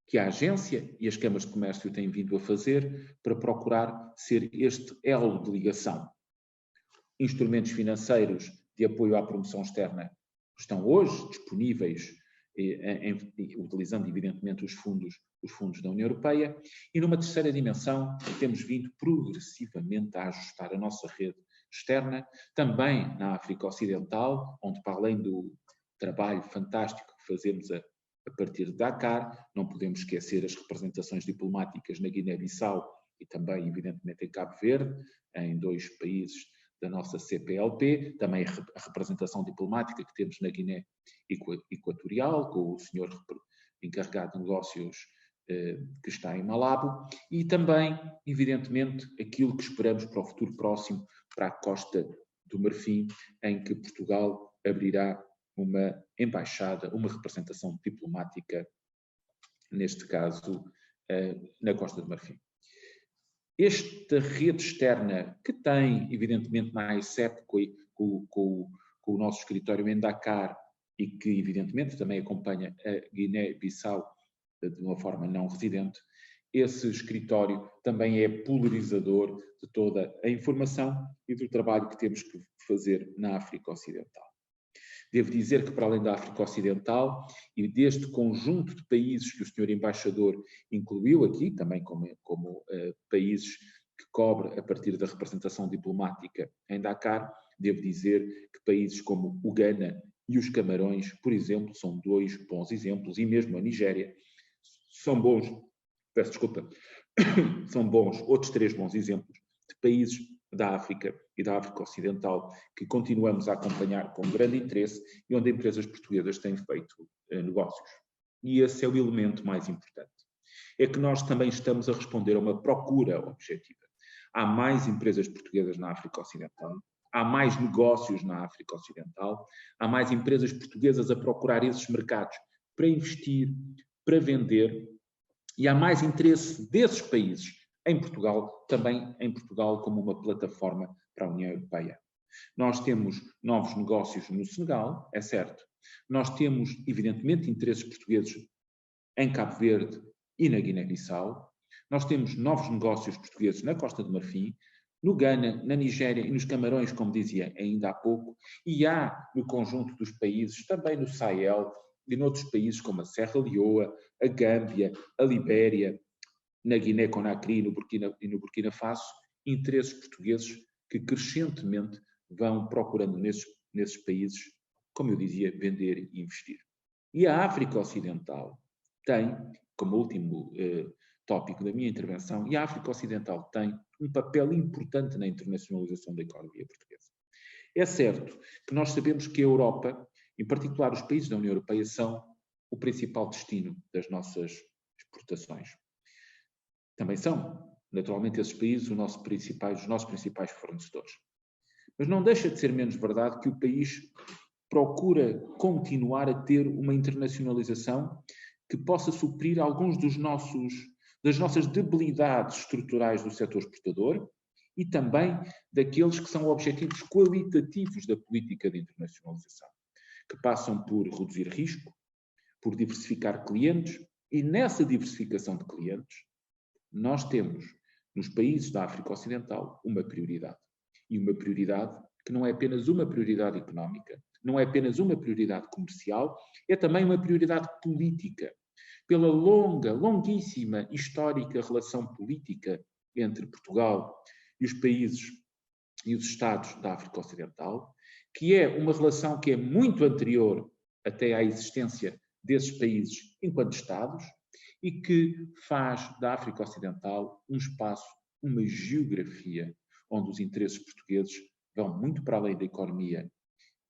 que a agência e as câmaras de comércio têm vindo a fazer para procurar ser este elo de ligação. Instrumentos financeiros de apoio à promoção externa estão hoje disponíveis, utilizando evidentemente os fundos da União Europeia, e numa terceira dimensão temos vindo progressivamente a ajustar a nossa rede externa, também na África Ocidental, onde para além do trabalho fantástico que fazemos a partir de Dakar, não podemos esquecer as representações diplomáticas na Guiné-Bissau e também evidentemente em Cabo Verde, em dois países da nossa CPLP, também a representação diplomática que temos na Guiné Equatorial, com o senhor encarregado de negócios que está em Malabo, e também, evidentemente, aquilo que esperamos para o futuro próximo, para a Costa do Marfim, em que Portugal abrirá uma embaixada, uma representação diplomática, neste caso, na Costa do Marfim. Esta rede externa, que tem, evidentemente, na AICEP, com o nosso escritório em Dakar, e que, evidentemente, também acompanha a Guiné-Bissau de uma forma não residente, esse escritório também é polarizador de toda a informação e do trabalho que temos que fazer na África Ocidental. Devo dizer que, para além da África Ocidental e deste conjunto de países que o Sr. Embaixador incluiu aqui, também como países que cobre a partir da representação diplomática em Dakar, devo dizer que países como o Ghana e os Camarões, por exemplo, são dois bons exemplos, e mesmo a Nigéria, são bons, peço desculpa, são bons, outros três bons exemplos de países da África e da África Ocidental que continuamos a acompanhar com grande interesse e onde empresas portuguesas têm feito negócios. E esse é o elemento mais importante. É que nós também estamos a responder a uma procura objetiva. Há mais empresas portuguesas na África Ocidental, há mais negócios na África Ocidental, há mais empresas portuguesas a procurar esses mercados para investir, para vender, e há mais interesse desses países em Portugal, também em Portugal como uma plataforma para a União Europeia. Nós temos novos negócios no Senegal, é certo, Nós temos, evidentemente, interesses portugueses em Cabo Verde e na Guiné-Bissau. Nós temos novos negócios portugueses na Costa do Marfim, no Ghana, na Nigéria e nos Camarões, como dizia ainda há pouco, e há no conjunto dos países, também no Sahel e noutros países como a Serra Leoa, a Gâmbia, a Libéria, na Guiné-Conakry e no Burkina Faso, interesses portugueses que crescentemente vão procurando nesses países, como eu dizia, vender e investir. E a África Ocidental tem, como último tópico da minha intervenção, e a África Ocidental tem um papel importante na internacionalização da economia portuguesa. É certo que nós sabemos que a Europa, em particular os países da União Europeia, são o principal destino das nossas exportações. Também são, naturalmente, esses países os nossos principais fornecedores. Mas não deixa de ser menos verdade que o país procura continuar a ter uma internacionalização que possa suprir alguns das nossas debilidades estruturais do setor exportador e também daqueles que são objetivos qualitativos da política de internacionalização, que passam por reduzir risco, por diversificar clientes, e nessa diversificação de clientes nós temos nos países da África Ocidental uma prioridade. E uma prioridade que não é apenas uma prioridade económica, não é apenas uma prioridade comercial, é também uma prioridade política. Pela longuíssima, histórica relação política entre Portugal e os países e os Estados da África Ocidental, que é uma relação que é muito anterior até à existência desses países enquanto Estados e que faz da África Ocidental um espaço, uma geografia onde os interesses portugueses vão muito para além da economia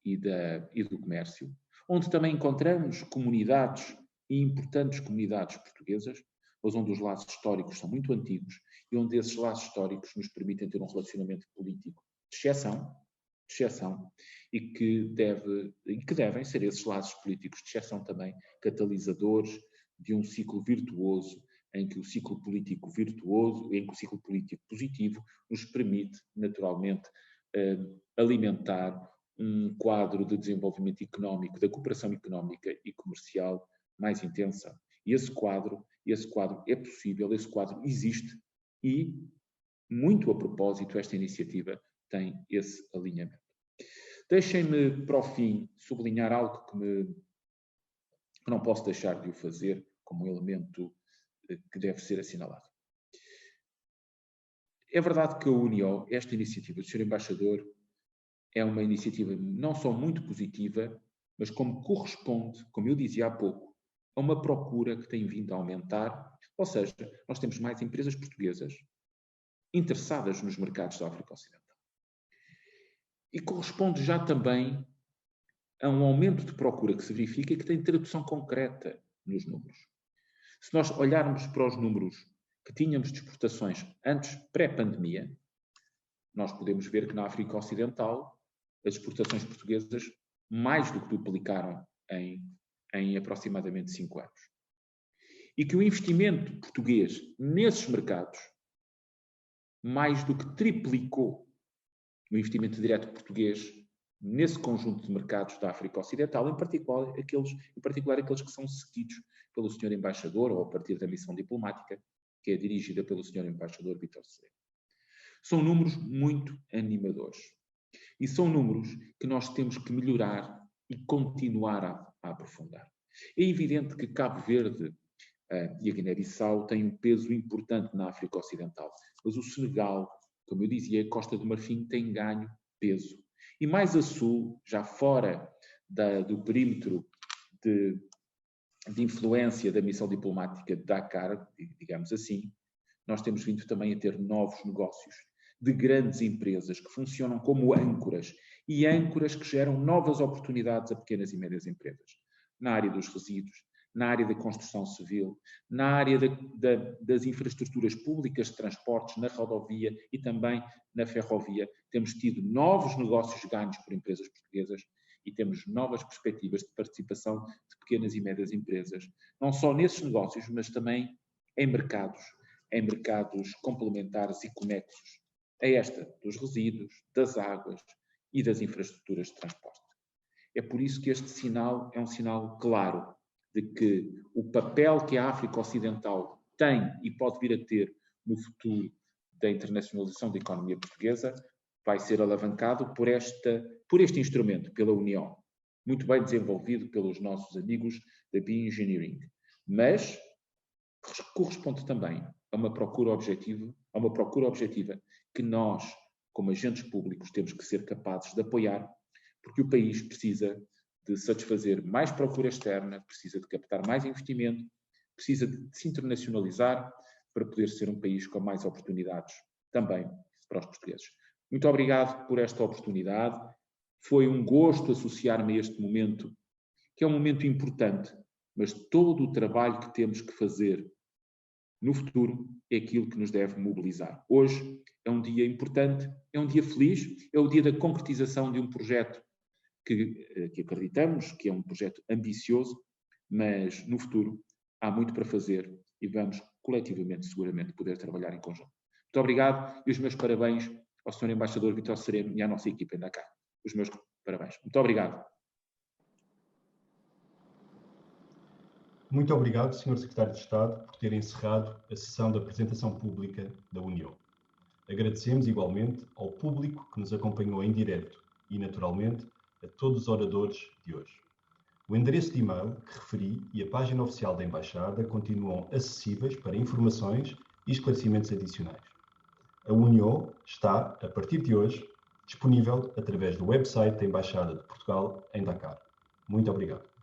e do comércio, onde também encontramos comunidades e importantes comunidades portuguesas, mas onde os laços históricos são muito antigos e onde esses laços históricos nos permitem ter um relacionamento político de exceção e que devem ser esses laços políticos de exceção também catalisadores de um ciclo virtuoso, em que o ciclo político positivo nos permite, naturalmente, alimentar um quadro de desenvolvimento económico, da cooperação económica e comercial mais intensa. E esse quadro é possível, esse quadro existe e, muito a propósito, esta iniciativa tem esse alinhamento. Deixem-me, para o fim, sublinhar algo que não posso deixar de o fazer como um elemento que deve ser assinalado. É verdade que a UNIO, esta iniciativa do Sr. Embaixador, é uma iniciativa não só muito positiva, mas como corresponde, como eu dizia há pouco, a uma procura que tem vindo a aumentar, ou seja, nós temos mais empresas portuguesas interessadas nos mercados da África Ocidental. E corresponde já também a um aumento de procura que se verifica e que tem tradução concreta nos números. Se nós olharmos para os números que tínhamos de exportações antes, pré-pandemia, nós podemos ver que na África Ocidental as exportações portuguesas mais do que duplicaram em aproximadamente 5 anos. E que o investimento português nesses mercados mais do que triplicou o investimento direto português nesse conjunto de mercados da África Ocidental, em particular aqueles que são seguidos pelo Sr. Embaixador ou a partir da missão diplomática que é dirigida pelo Sr. Embaixador Vítor Sereno. São números muito animadores. E são números que nós temos que melhorar e continuar a aprofundar. É evidente que Cabo Verde e a Guiné-Bissau têm um peso importante na África Ocidental, mas o Senegal, como eu dizia, a Costa do Marfim tem ganho peso. E mais a sul, já fora do perímetro de influência da missão diplomática de Dakar, digamos assim, nós temos vindo também a ter novos negócios de grandes empresas que funcionam como âncoras e âncoras que geram novas oportunidades a pequenas e médias empresas, na área dos resíduos, na área da construção civil, na área das infraestruturas públicas de transportes, na rodovia e também na ferrovia. Temos tido novos negócios ganhos por empresas portuguesas e temos novas perspectivas de participação de pequenas e médias empresas, não só nesses negócios, mas também em mercados complementares e conexos a esta dos resíduos, das águas e das infraestruturas de transporte. É por isso que este sinal é um sinal claro de que o papel que a África Ocidental tem e pode vir a ter no futuro da internacionalização da economia portuguesa vai ser alavancado por este instrumento, pela União, muito bem desenvolvido pelos nossos amigos da Bioengineering, mas corresponde também a uma procura objetiva, que nós, como agentes públicos, temos que ser capazes de apoiar, porque o país precisa de satisfazer mais procura externa, precisa de captar mais investimento, precisa de se internacionalizar para poder ser um país com mais oportunidades também para os portugueses. Muito obrigado por esta oportunidade. Foi um gosto associar-me a este momento, que é um momento importante, mas todo o trabalho que temos que fazer no futuro é aquilo que nos deve mobilizar. Hoje é um dia importante, é um dia feliz, é o dia da concretização de um projeto que acreditamos que é um projeto ambicioso, mas no futuro há muito para fazer e vamos coletivamente, seguramente, poder trabalhar em conjunto. Muito obrigado e os meus parabéns ao Sr. Embaixador Vítor Sereno e à nossa equipa em Dakar. Os meus parabéns. Muito obrigado. Muito obrigado, Sr. Secretário de Estado, por ter encerrado a sessão de apresentação pública da União. Agradecemos igualmente ao público que nos acompanhou em direto e, naturalmente, a todos os oradores de hoje. O endereço de e-mail que referi e a página oficial da Embaixada continuam acessíveis para informações e esclarecimentos adicionais. A União está, a partir de hoje, disponível através do website da Embaixada de Portugal em Dakar. Muito obrigado.